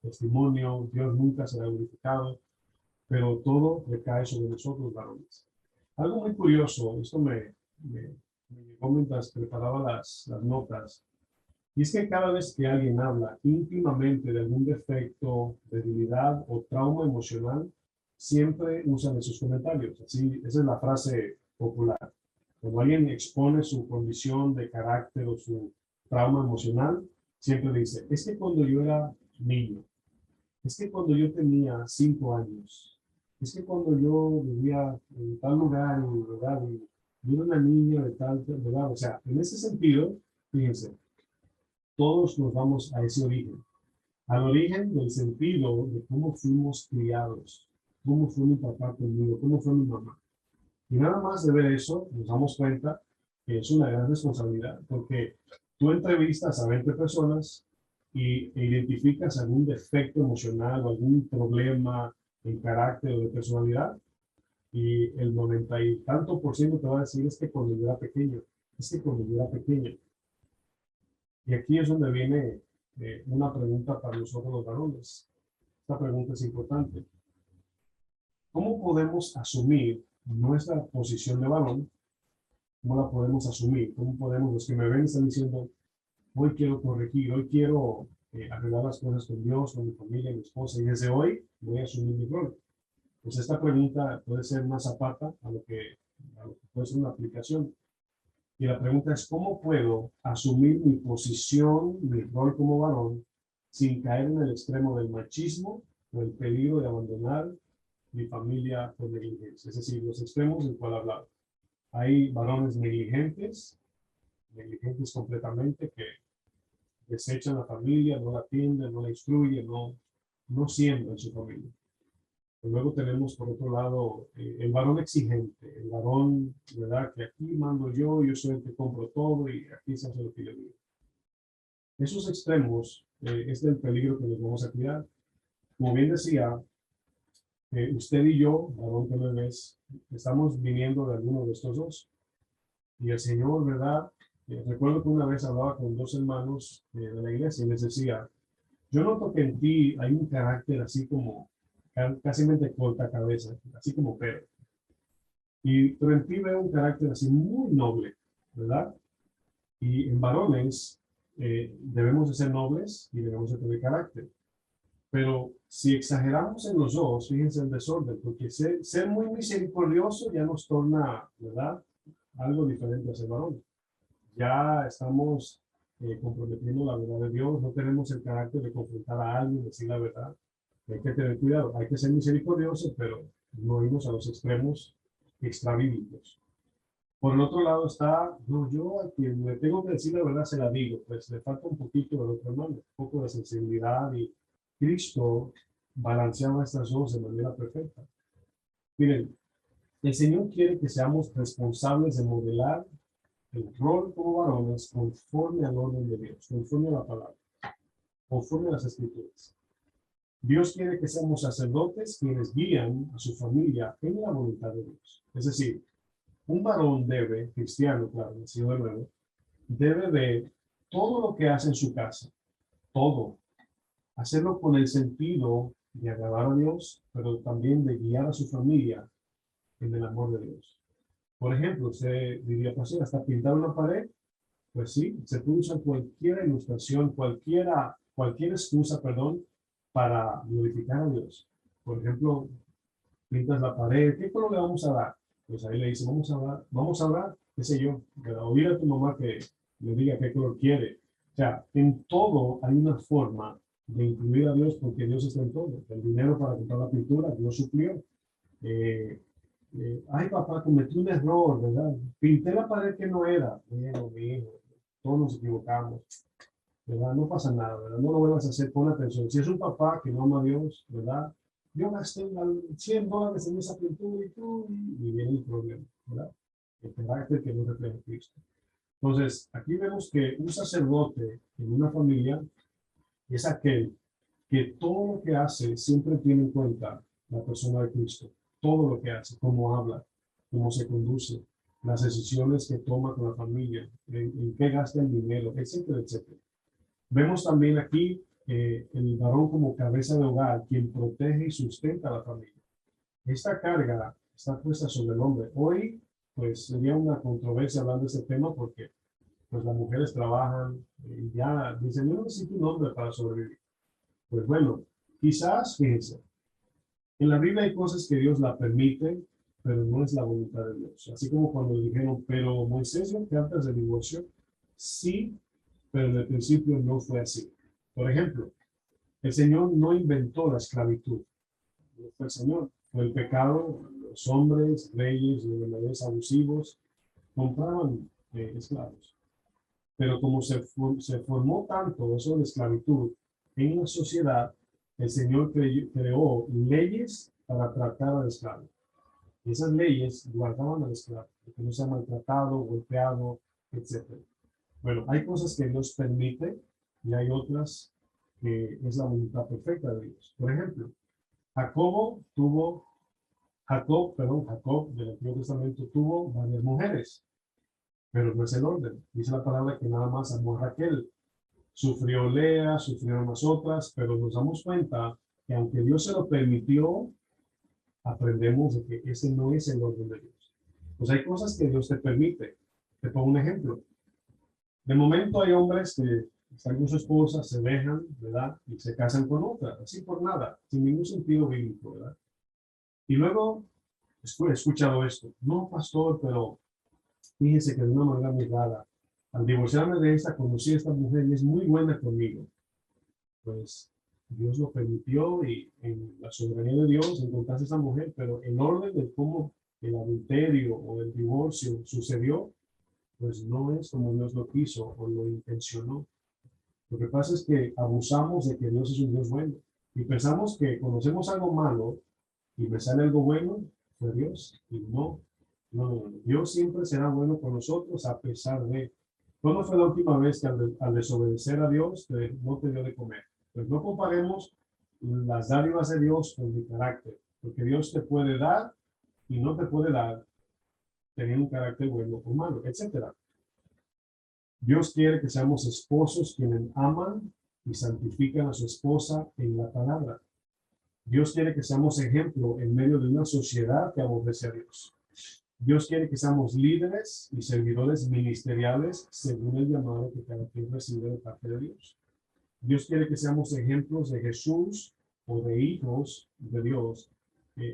testimonio, Dios nunca será glorificado, pero todo recae sobre nosotros, varones. Algo muy curioso, esto me llegó mientras preparaba las notas, y es que cada vez que alguien habla íntimamente de algún defecto, debilidad o trauma emocional, siempre usan esos comentarios. Así, esa es la frase popular. Cuando alguien expone su condición de carácter o su trauma emocional, siempre dice, es que cuando yo era niño, es que cuando yo tenía 5 años, es que cuando yo vivía en tal lugar, y yo era una niña de tal lugar, o sea, en ese sentido, fíjense, todos nos vamos a ese origen, al origen del sentido de cómo fuimos criados, cómo fue mi papá conmigo, cómo fue mi mamá. Y nada más de ver eso, nos damos cuenta que es una gran responsabilidad, porque tú entrevistas a 20 personas e identificas algún defecto emocional o algún problema en carácter o de personalidad, y el 90 y tanto por ciento te va a decir es que cuando yo era pequeño, es que cuando yo era pequeño. Y aquí es donde viene una pregunta para nosotros los varones. Esta pregunta es importante. ¿Cómo podemos asumir nuestra posición de varón? ¿Cómo la podemos asumir? ¿Cómo podemos, los que me ven están diciendo, hoy quiero corregir, hoy quiero arreglar las cosas con Dios, con mi familia, mi esposa, y desde hoy voy a asumir mi rol? Pues esta pregunta puede ser una zapata a lo que puede ser una aplicación. Y la pregunta es, ¿cómo puedo asumir mi posición, mi rol como varón, sin caer en el extremo del machismo o el peligro de abandonar mi familia por negligencia? Es decir, los extremos del cual hablaba. Hay varones negligentes, negligentes completamente, que desechan la familia, no la atienden, no la instruyen, no siembran su familia. Y luego tenemos, por otro lado, el varón exigente, el varón, ¿verdad? Que aquí mando yo soy el que compro todo y aquí se hace lo que yo digo. Esos extremos es el peligro que nos vamos a cuidar. Como bien decía, usted y yo, varón que me ves, estamos viniendo de alguno de estos dos. Y el Señor, ¿verdad? Recuerdo que una vez hablaba con dos hermanos de la iglesia y les decía, yo noto que en ti hay un carácter así como casi corta cabeza, así como Pedro. Pero en ti veo un carácter así muy noble, ¿verdad? Y en varones debemos de ser nobles y debemos de tener carácter. Pero si exageramos en los dos, fíjense el desorden, porque ser muy misericordioso ya nos torna, ¿verdad? Algo diferente a ser varón. Ya estamos comprometiendo la verdad de Dios, no tenemos el carácter de confrontar a alguien, decir la verdad. Hay que tener cuidado, hay que ser misericordioso, pero no irnos a los extremos extrabíblicos. Por el otro lado está, no, yo a quien le tengo que decir la verdad se la digo, pues le falta un poquito del otro hermano, un poco de sensibilidad, y Cristo balanceaba estas dos de manera perfecta. Miren, el Señor quiere que seamos responsables de modelar el rol como varones conforme al orden de Dios, conforme a la palabra, conforme a las escrituras. Dios quiere que seamos sacerdotes quienes guían a su familia en la voluntad de Dios. Es decir, un varón debe, cristiano, claro, nacido de nuevo, debe de todo lo que hace en su casa, todo, hacerlo con el sentido de agradar a Dios, pero también de guiar a su familia en el amor de Dios. Por ejemplo, usted diría, pastor, hasta pintar una pared, pues sí, se puede usar cualquier ilustración, cualquier excusa, perdón, para glorificar a Dios. Por ejemplo, pintas la pared, ¿qué color le vamos a dar? Pues ahí le dice, vamos a hablar, qué sé yo, oír a tu mamá que le diga qué color quiere. O sea, en todo hay una forma de incluir a Dios porque Dios está en todo. El dinero para comprar la pintura, Dios suplió. Ay, papá, cometí un error, ¿verdad? Pinté la pared que no era. Bueno, mi hijo, todos nos equivocamos. ¿verdad? No pasa nada, ¿verdad? No lo vuelvas a hacer, pon atención. Si es un papá que no ama a Dios, ¿verdad? Yo gasté $100 en esa pintura y viene el problema, ¿verdad? El carácter que no refleja a Cristo. Entonces, aquí vemos que un sacerdote en una familia es aquel que todo lo que hace siempre tiene en cuenta la persona de Cristo. Todo lo que hace, cómo habla, cómo se conduce, las decisiones que toma con la familia, en qué gasta el dinero, etcétera, etcétera. Vemos también aquí el varón como cabeza de hogar, quien protege y sustenta a la familia. Esta carga está puesta sobre el hombre. Hoy, pues, sería una controversia hablando de este tema porque pues las mujeres trabajan y ya dicen, yo no necesito un hombre para sobrevivir. Pues bueno, quizás, fíjense, en la Biblia hay cosas que Dios la permite, pero no es la voluntad de Dios. Así como cuando dijeron, pero Moisés dio cartas de divorcio, sí, pero en el principio no fue así. Por ejemplo, el Señor no inventó la esclavitud. No fue el Señor, fue el pecado. Los hombres, reyes, gobernadores abusivos compraban esclavos. Pero como se formó tanto eso de esclavitud en la sociedad, el Señor creó leyes para tratar al esclavo. Y esas leyes guardaban al esclavo, que no sea maltratado, golpeado, etc. Bueno, hay cosas que Dios permite y hay otras que es la voluntad perfecta de Dios. Por ejemplo, Jacob del Antiguo Testamento tuvo varias mujeres, pero no es el orden. Dice la palabra que nada más amó a Raquel. Sufrió Lea, sufrieron las otras, pero nos damos cuenta que aunque Dios se lo permitió, aprendemos de que ese no es el orden de Dios. Pues hay cosas que Dios te permite. Te pongo un ejemplo. De momento hay hombres que están con su esposa, se dejan, ¿verdad? Y se casan con otra, así por nada, sin ningún sentido bíblico, ¿verdad? Y luego he escuchado esto. No, pastor, pero fíjense que de una manera muy rara, al divorciarme de esta, conocí a esta mujer y es muy buena conmigo. Pues Dios lo permitió y en la soberanía de Dios encontraste a esa mujer, pero el orden de cómo el adulterio o el divorcio sucedió, pues no es como Dios lo quiso o lo intencionó. Lo que pasa es que abusamos de que Dios es un Dios bueno y pensamos que conocemos algo malo y me sale algo bueno de Dios y no. Dios siempre será bueno con nosotros a pesar de. ¿Cuándo fue la última vez que al desobedecer a Dios no te dio de comer? Pues no comparemos las dádivas de Dios con mi carácter, porque Dios te puede dar y no te puede dar teniendo un carácter bueno o malo, etcétera. Dios quiere que seamos esposos quienes aman y santifican a su esposa en la palabra. Dios quiere que seamos ejemplo en medio de una sociedad que aborrece a Dios. Dios quiere que seamos líderes y servidores ministeriales según el llamado que cada quien recibe de parte de Dios. Dios quiere que seamos ejemplos de Jesús o de hijos de Dios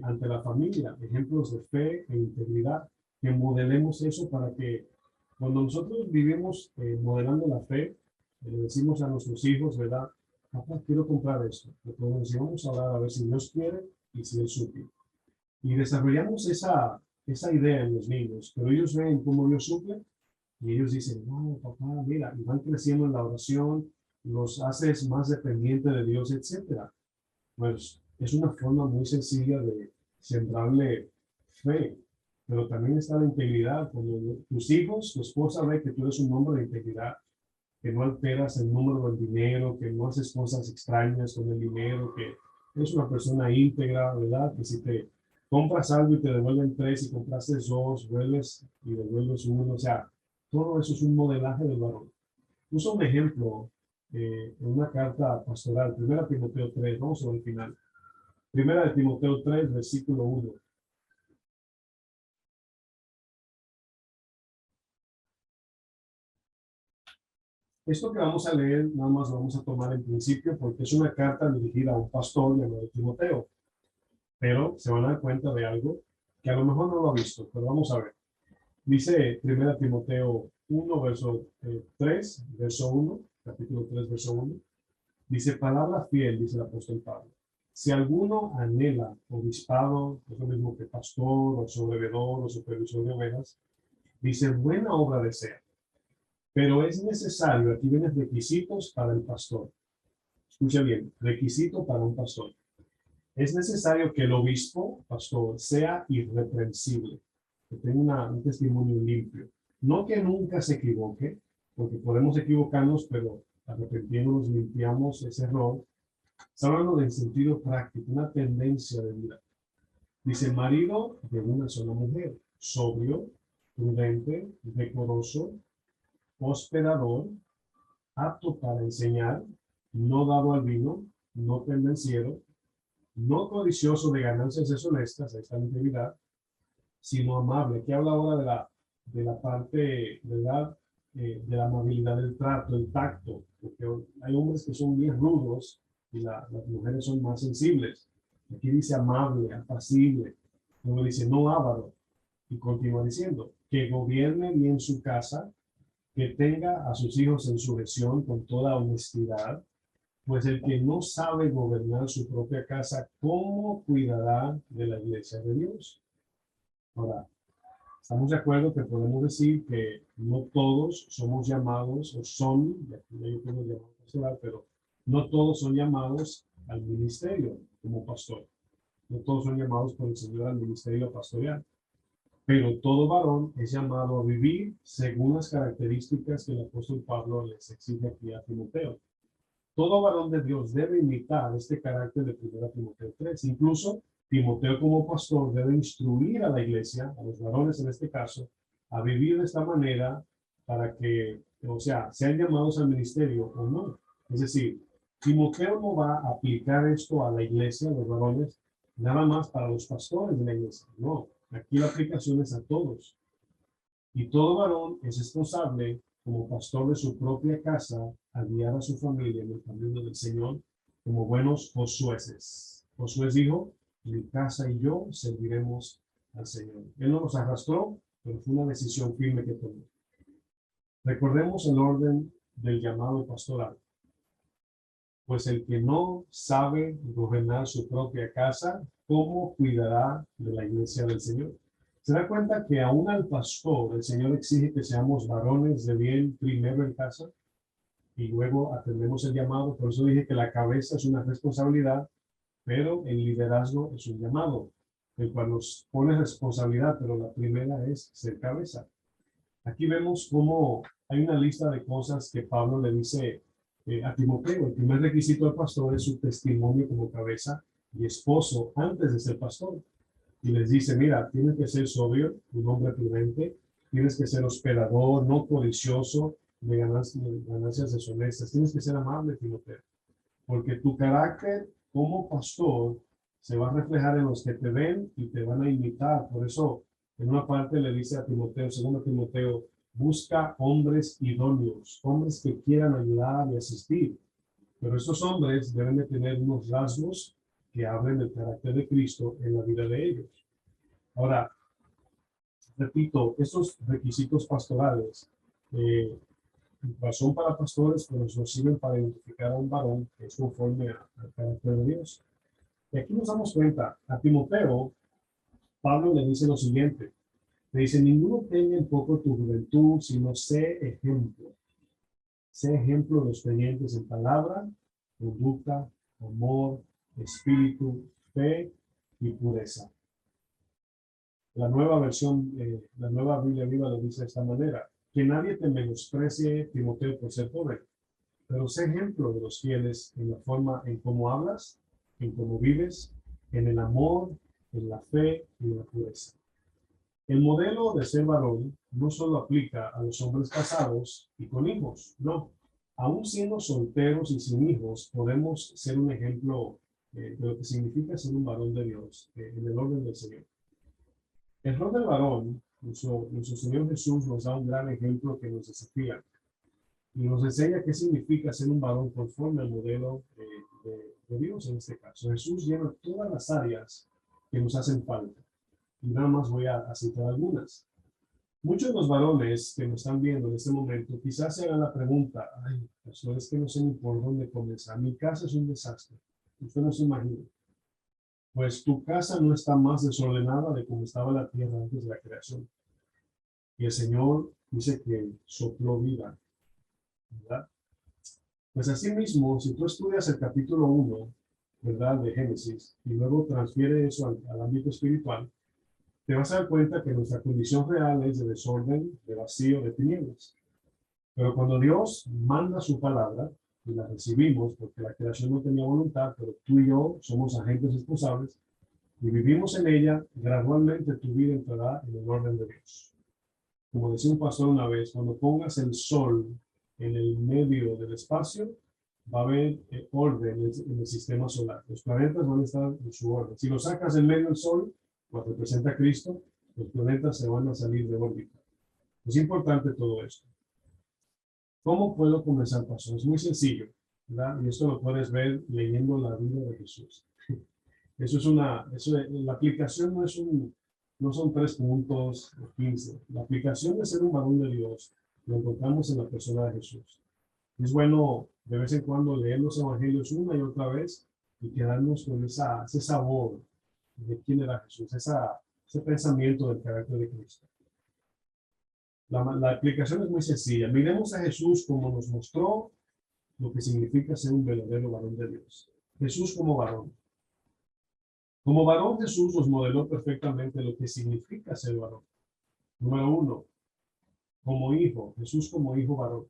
ante la familia, ejemplos de fe e integridad, que modelemos eso para que cuando nosotros vivimos modelando la fe, le decimos a nuestros hijos, ¿verdad? Papá, quiero comprar esto. Entonces vamos a hablar a ver si Dios quiere y si Él suple. Y desarrollamos esa idea en los niños, pero ellos ven cómo Dios suple y ellos dicen, no, papá, mira, y van creciendo en la oración, los haces más dependientes de Dios, etcétera. Pues es una forma muy sencilla de sembrarle fe, pero también está la integridad. Cuando tus hijos, tu esposa ve que tú eres un hombre de integridad, que no alteras el número del dinero, que no haces cosas extrañas con el dinero, que eres una persona íntegra, ¿verdad? Que si te compras algo y te devuelven 3 y compraste 2, vuelves y devuelves 1, o sea, todo eso es un modelaje del varón. Uso un ejemplo en una carta pastoral, 1 Timoteo 3, vamos a ver el final. 1 Timoteo 3, versículo 1. Esto que vamos a leer, nada más lo vamos a tomar en principio porque es una carta dirigida a un pastor llamado Timoteo. Pero se van a dar cuenta de algo que a lo mejor no lo ha visto, pero vamos a ver. Dice 1 Timoteo 1, verso 1, capítulo 3, verso 1. Dice, palabra fiel, dice el apóstol Pablo. Si alguno anhela obispado, es lo mismo que pastor, o sobrevedor, o supervisor de ovejas, dice, buena obra desea. Pero es necesario, aquí vienen requisitos para el pastor. Escucha bien, requisito para un pastor. Es necesario que el obispo, pastor, sea irreprensible, que tenga un testimonio limpio. No que nunca se equivoque, porque podemos equivocarnos, pero arrepentiéndonos limpiamos ese error. Está hablando del sentido práctico, una tendencia de vida. Dice, marido de una sola mujer, sobrio, prudente, decoroso, hospedador, apto para enseñar, no dado al vino, no pendenciero, no codicioso de ganancias deshonestas, ahí está la integridad, sino amable. Aquí habla ahora de la parte, ¿verdad? De la amabilidad del trato, el tacto, porque hay hombres que son bien rudos y las mujeres son más sensibles. Aquí dice amable, apacible, luego dice no avaro, y continúa diciendo que gobierne bien su casa, que tenga a sus hijos en sujeción con toda honestidad, pues el que no sabe gobernar su propia casa, ¿cómo cuidará de la iglesia de Dios? Ahora, estamos de acuerdo que podemos decir que no todos somos llamados, o son, ya yo tengo llamado pastoral, pero no todos son llamados al ministerio como pastor. No todos son llamados por el Señor al ministerio pastoral. Pero todo varón es llamado a vivir según las características que el apóstol Pablo les exige aquí a Timoteo. Todo varón de Dios debe imitar este carácter de 1 Timoteo 3. Incluso Timoteo como pastor debe instruir a la iglesia, a los varones en este caso, a vivir de esta manera para que, o sea, sean llamados al ministerio o no. Es decir, Timoteo no va a aplicar esto a la iglesia, a los varones, nada más para los pastores de la iglesia. No, aquí la aplicación es a todos. Y todo varón es responsable como pastor de su propia casa a guiar a su familia en el camino del Señor como buenos josueces. Josué dijo, mi casa y yo serviremos al Señor. Él no nos arrastró, pero fue una decisión firme que tomó. Recordemos el orden del llamado pastoral. Pues el que no sabe gobernar su propia casa, ¿cómo cuidará de la iglesia del Señor? Se da cuenta que aún al pastor el Señor exige que seamos varones de bien primero en casa y luego atendemos el llamado. Por eso dije que la cabeza es una responsabilidad, pero el liderazgo es un llamado, el cual nos pone responsabilidad, pero la primera es ser cabeza. Aquí vemos cómo hay una lista de cosas que Pablo le dice a Timoteo. El primer requisito del pastor es su testimonio como cabeza y esposo antes de ser pastor. Y les dice, mira, tienes que ser sobrio, un hombre prudente, tienes que ser hospedador, no codicioso de ganancias deshonestas, tienes que ser amable, Timoteo, porque tu carácter como pastor se va a reflejar en los que te ven y te van a imitar. Por eso, en una parte le dice a Timoteo, segundo Timoteo, busca hombres idóneos, hombres que quieran ayudar y asistir. Pero estos hombres deben de tener unos rasgos que hablen del carácter de Cristo en la vida de ellos. Ahora, repito, estos requisitos pastorales son para pastores, pero nos sirven para identificar a un varón que es conforme al carácter de Dios. Y aquí nos damos cuenta, a Timoteo, Pablo le dice lo siguiente, le dice, ninguno tenga en poco tu juventud, sino sé ejemplo de los creyentes en palabra, conducta, amor, espíritu, fe y pureza. La nueva versión, la nueva Biblia viva lo dice de esta manera, que nadie te menosprecie, Timoteo, por ser joven, pero sé ejemplo de los fieles en la forma en cómo hablas, en cómo vives, en el amor, en la fe y en la pureza. El modelo de ser varón no solo aplica a los hombres casados y con hijos, no. Aún siendo solteros y sin hijos, podemos ser un ejemplo de lo que significa ser un varón de Dios en el orden del Señor. El rol del varón, nuestro Señor Jesús nos da un gran ejemplo que nos desafía y nos enseña qué significa ser un varón conforme al modelo de Dios en este caso. Jesús llena todas las áreas que nos hacen falta. Y nada más voy a citar algunas. Muchos de los varones que nos están viendo en este momento quizás se hagan la pregunta, ay, pastor, es que no sé ni por dónde comenzar. Mi casa es un desastre. Usted no se imagina. Pues tu casa no está más desordenada de como estaba la tierra antes de la creación. Y el Señor dice que sopló vida, ¿verdad? Pues así mismo, si tú estudias el capítulo 1, ¿verdad? De Génesis, y luego transfiere eso al ámbito espiritual, te vas a dar cuenta que nuestra condición real es de desorden, de vacío, de tinieblas. Pero cuando Dios manda su palabra, y la recibimos, porque la creación no tenía voluntad, pero tú y yo somos agentes responsables, y vivimos en ella, gradualmente tu vida entrará en el orden de Dios. Como decía un pastor una vez, cuando pongas el sol en el medio del espacio, va a haber orden en el sistema solar. Los planetas van a estar en su orden. Si lo sacas en medio del sol, pues representa a Cristo, los planetas se van a salir de órbita. Es importante todo esto. ¿Cómo puedo comenzar, pastor? Es muy sencillo, ¿verdad? Y esto lo puedes ver leyendo la vida de Jesús. La aplicación no son 3 puntos o 15. La aplicación de ser un varón de Dios lo encontramos en la persona de Jesús. Es bueno de vez en cuando leer los evangelios una y otra vez y quedarnos con ese sabor de quién era Jesús, ese pensamiento del carácter de Cristo. La aplicación es muy sencilla. Miremos a Jesús como nos mostró lo que significa ser un verdadero varón de Dios. Jesús como varón. Como varón, Jesús nos modeló perfectamente lo que significa ser varón. Número 1, como hijo, Jesús como hijo varón.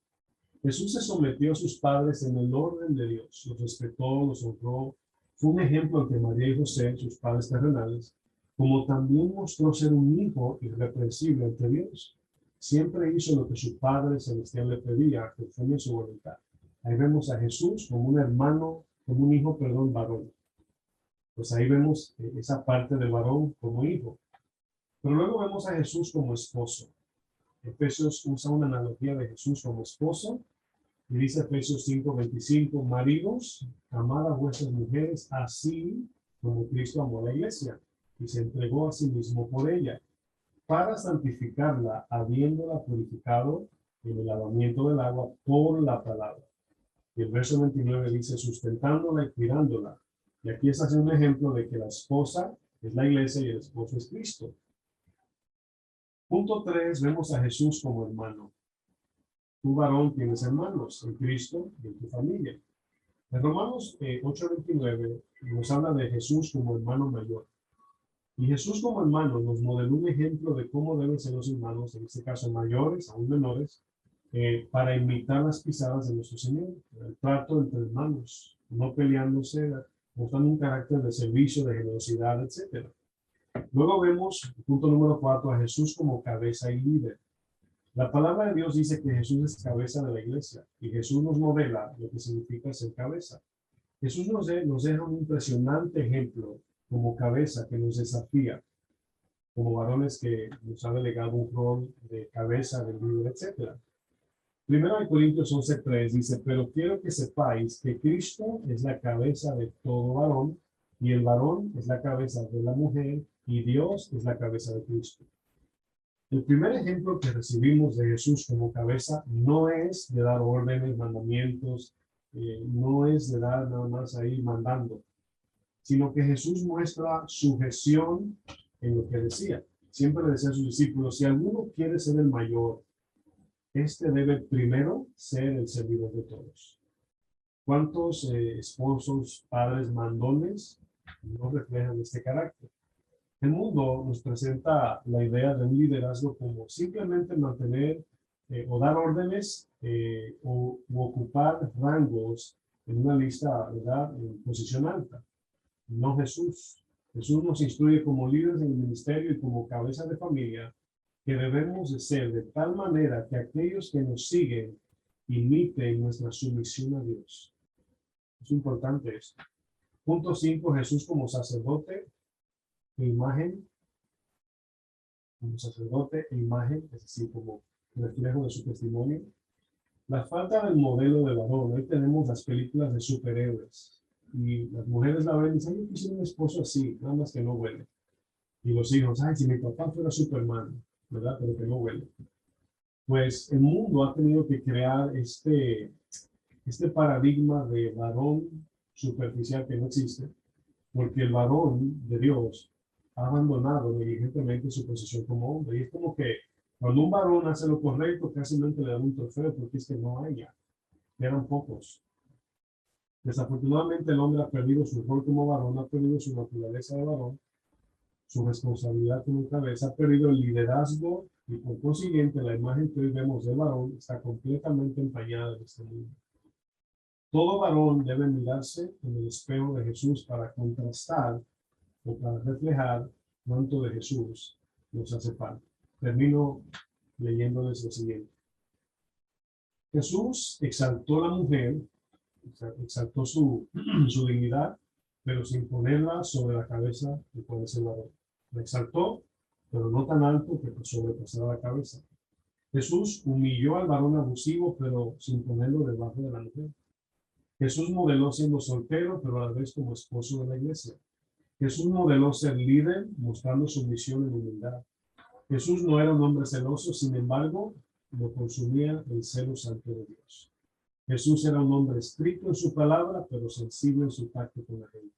Jesús se sometió a sus padres en el orden de Dios, los respetó, los honró. Fue un ejemplo ante María y José, sus padres terrenales, como también mostró ser un hijo irreprensible ante Dios. Siempre hizo lo que su Padre Celestial le pedía, conforme a su voluntad. Ahí vemos a Jesús como un hermano, como un hijo, perdón, varón. Pues ahí vemos esa parte del varón como hijo. Pero luego vemos a Jesús como esposo. Efesios usa una analogía de Jesús como esposo y dice Efesios 5:25, maridos, amad a vuestras mujeres así como Cristo amó a la iglesia y se entregó a sí mismo por ella, para santificarla, habiéndola purificado en el lavamiento del agua por la palabra. Y el verso 29 dice, sustentándola y cuidándola. Y aquí está haciendo un ejemplo de que la esposa es la iglesia y el esposo es Cristo. Punto 3, vemos a Jesús como hermano. Tu varón tienes hermanos en Cristo y en tu familia. En Romanos 8:29 nos habla de Jesús como hermano mayor. Y Jesús como hermano nos modeló un ejemplo de cómo deben ser los hermanos, en este caso mayores, aún menores, para imitar las pisadas de nuestro Señor. El trato entre hermanos, no peleándose, mostrando un carácter de servicio, de generosidad, etc. Luego vemos, punto número 4, a Jesús como cabeza y líder. La palabra de Dios dice que Jesús es cabeza de la iglesia y Jesús nos modela lo que significa ser cabeza. Jesús nos deja un impresionante ejemplo como cabeza que nos desafía, como varones que nos ha delegado un rol de cabeza, de líder, etc. Primero de Corintios 11:3 dice, pero quiero que sepáis que Cristo es la cabeza de todo varón y el varón es la cabeza de la mujer y Dios es la cabeza de Cristo. El primer ejemplo que recibimos de Jesús como cabeza no es de dar órdenes, mandamientos, no es de dar nada más ahí mandando, sino que Jesús muestra sujeción en lo que decía. Siempre le decía a sus discípulos, si alguno quiere ser el mayor, este debe primero ser el servidor de todos. ¿Cuántos esposos, padres, mandones no reflejan este carácter? El mundo nos presenta la idea de un liderazgo como simplemente mantener o dar órdenes o ocupar rangos en una lista, ¿verdad?, en posición alta. No Jesús. Jesús nos instruye como líderes en el ministerio y como cabeza de familia que debemos de ser de tal manera que aquellos que nos siguen imiten nuestra sumisión a Dios. Es importante esto. Punto 5, Jesús como sacerdote e imagen, es decir, como reflejo de su testimonio. La falta del modelo de varón. Hoy tenemos las películas de superhéroes y las mujeres la ven y dicen, yo quisiera un esposo así, nada más que no huele. Y los hijos, ay, si mi papá fuera Superman, ¿verdad? Pero que no huele. Pues el mundo ha tenido que crear este paradigma de varón superficial que no existe, porque el varón de Dios ha abandonado negligentemente su posición como hombre. Y es como que Cuando un varón hace lo correcto, casi le dan un trofeo porque es que no hay ya. Eran pocos. Desafortunadamente el hombre ha perdido su rol como varón, ha perdido su naturaleza de varón, su responsabilidad como cabeza, ha perdido el liderazgo y por consiguiente la imagen que hoy vemos del varón está completamente empañada en este mundo. Todo varón debe mirarse en el espejo de Jesús para contrastar o para reflejar cuánto de Jesús nos hace falta. Termino leyéndoles lo siguiente. Jesús exaltó a la mujer, exaltó su dignidad, pero sin ponerla sobre la cabeza de puede ser varón. La exaltó, pero no tan alto que sobrepasara la cabeza. Jesús humilló al varón abusivo, pero sin ponerlo debajo de la mujer. Jesús modeló siendo soltero, pero a la vez como esposo de la iglesia. Jesús modeló ser líder, mostrando su misión en humildad. Jesús no era un hombre celoso, sin embargo, lo consumía el celo santo de Dios. Jesús era un hombre estricto en su palabra, pero sensible en su tacto con la gente.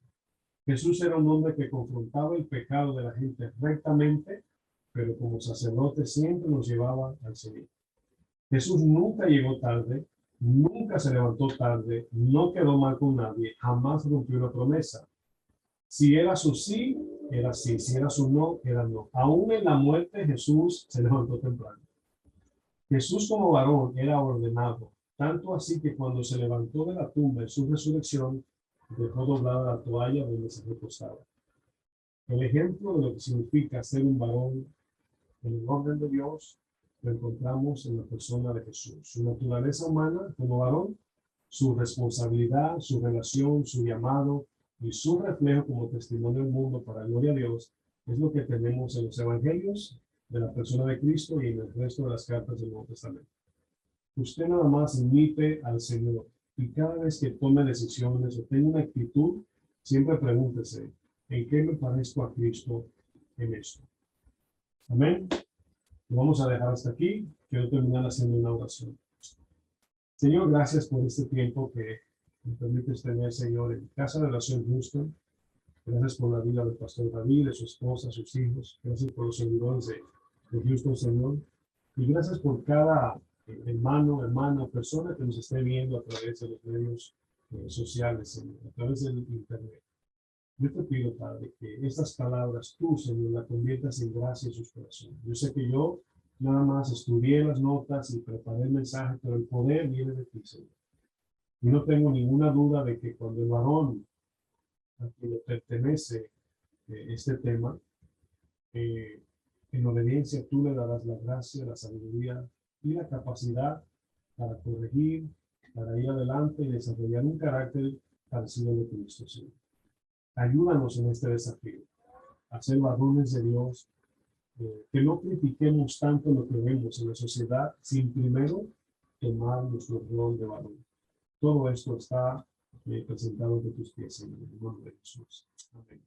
Jesús era un hombre que confrontaba el pecado de la gente rectamente, pero como sacerdote siempre nos llevaba al Señor. Jesús nunca llegó tarde, nunca se levantó tarde, no quedó mal con nadie, jamás rompió una promesa. Si era su sí, era sí. Si era su no, era no. Aún en la muerte Jesús se levantó temprano. Jesús como varón era ordenado, tanto así que cuando se levantó de la tumba en su resurrección, dejó doblada la toalla donde se recostaba. El ejemplo de lo que significa ser un varón en el orden de Dios lo encontramos en la persona de Jesús. Su naturaleza humana como varón, su responsabilidad, su relación, su llamado y su reflejo como testimonio del mundo para gloria a Dios es lo que tenemos en los evangelios de la persona de Cristo y en el resto de las cartas del Nuevo Testamento. Usted nada más imite al Señor y cada vez que tome decisiones o tenga una actitud, siempre pregúntese, ¿en qué me parezco a Cristo en esto? Amén. Lo vamos a dejar hasta aquí. Quiero terminar haciendo una oración. Señor, gracias por este tiempo que me permites tener, Señor, en Casa de Oración Houston. Gracias por la vida del pastor David, de su esposa, sus hijos. Gracias por los servidores de Houston, Señor. Y gracias por cada hermano, hermana, persona que nos esté viendo a través de los medios sociales, Señor, a través del internet. Yo te pido, Padre, que estas palabras tú, Señor, las conviertas en gracia en sus corazones. Yo sé que yo nada más estudié las notas y preparé el mensaje, pero el poder viene de ti, Señor. Y no tengo ninguna duda de que cuando el varón a quien le pertenece este tema, en obediencia tú le darás la gracia, la sabiduría y la capacidad para corregir, para ir adelante y desarrollar un carácter parecido al de Cristo, Señor. Ayúdanos en este desafío, a ser varones de Dios, que no critiquemos tanto lo que vemos en la sociedad sin primero tomar nuestro rol de varón. Todo esto está presentado de tus pies, en el nombre de Jesús. Amén.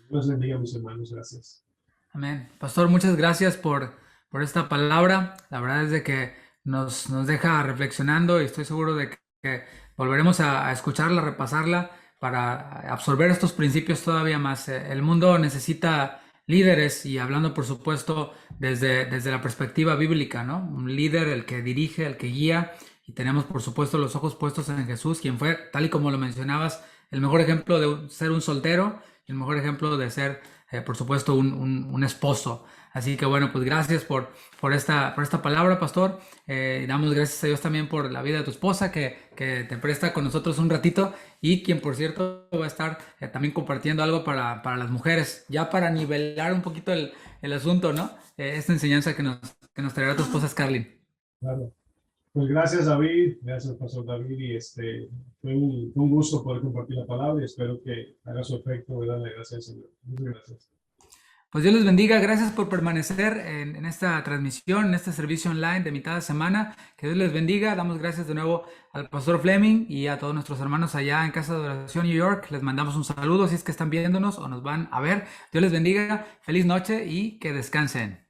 Dios bendiga, mis hermanos. Gracias. Amén. Pastor, muchas gracias por esta palabra. La verdad es de que nos deja reflexionando y estoy seguro de que volveremos a escucharla, repasarla para absorber estos principios todavía más. El mundo necesita líderes y hablando, por supuesto, desde la perspectiva bíblica, ¿no? Un líder, el que dirige, el que guía, y tenemos, por supuesto, los ojos puestos en Jesús, quien fue, tal y como lo mencionabas, el mejor ejemplo de ser un soltero y el mejor ejemplo de ser, por supuesto, un esposo. Así que bueno, pues gracias por esta palabra, pastor. Damos gracias a Dios también por la vida de tu esposa que te presta con nosotros un ratito y quien, por cierto, va a estar también compartiendo algo para las mujeres, ya para nivelar un poquito el asunto, ¿no? Esta enseñanza que nos traerá tu esposa, Scarlett. Claro. Pues gracias, David. Gracias, pastor David. Y fue un gusto poder compartir la palabra y espero que haga su efecto, ¿verdad? La gracia del Señor. Muchas gracias. Pues Dios les bendiga, gracias por permanecer en esta transmisión, en este servicio online de mitad de semana. Que Dios les bendiga, damos gracias de nuevo al pastor Fleming y a todos nuestros hermanos allá en Casa de Oración New York. Les mandamos un saludo si es que están viéndonos o nos van a ver. Dios les bendiga, feliz noche y que descansen.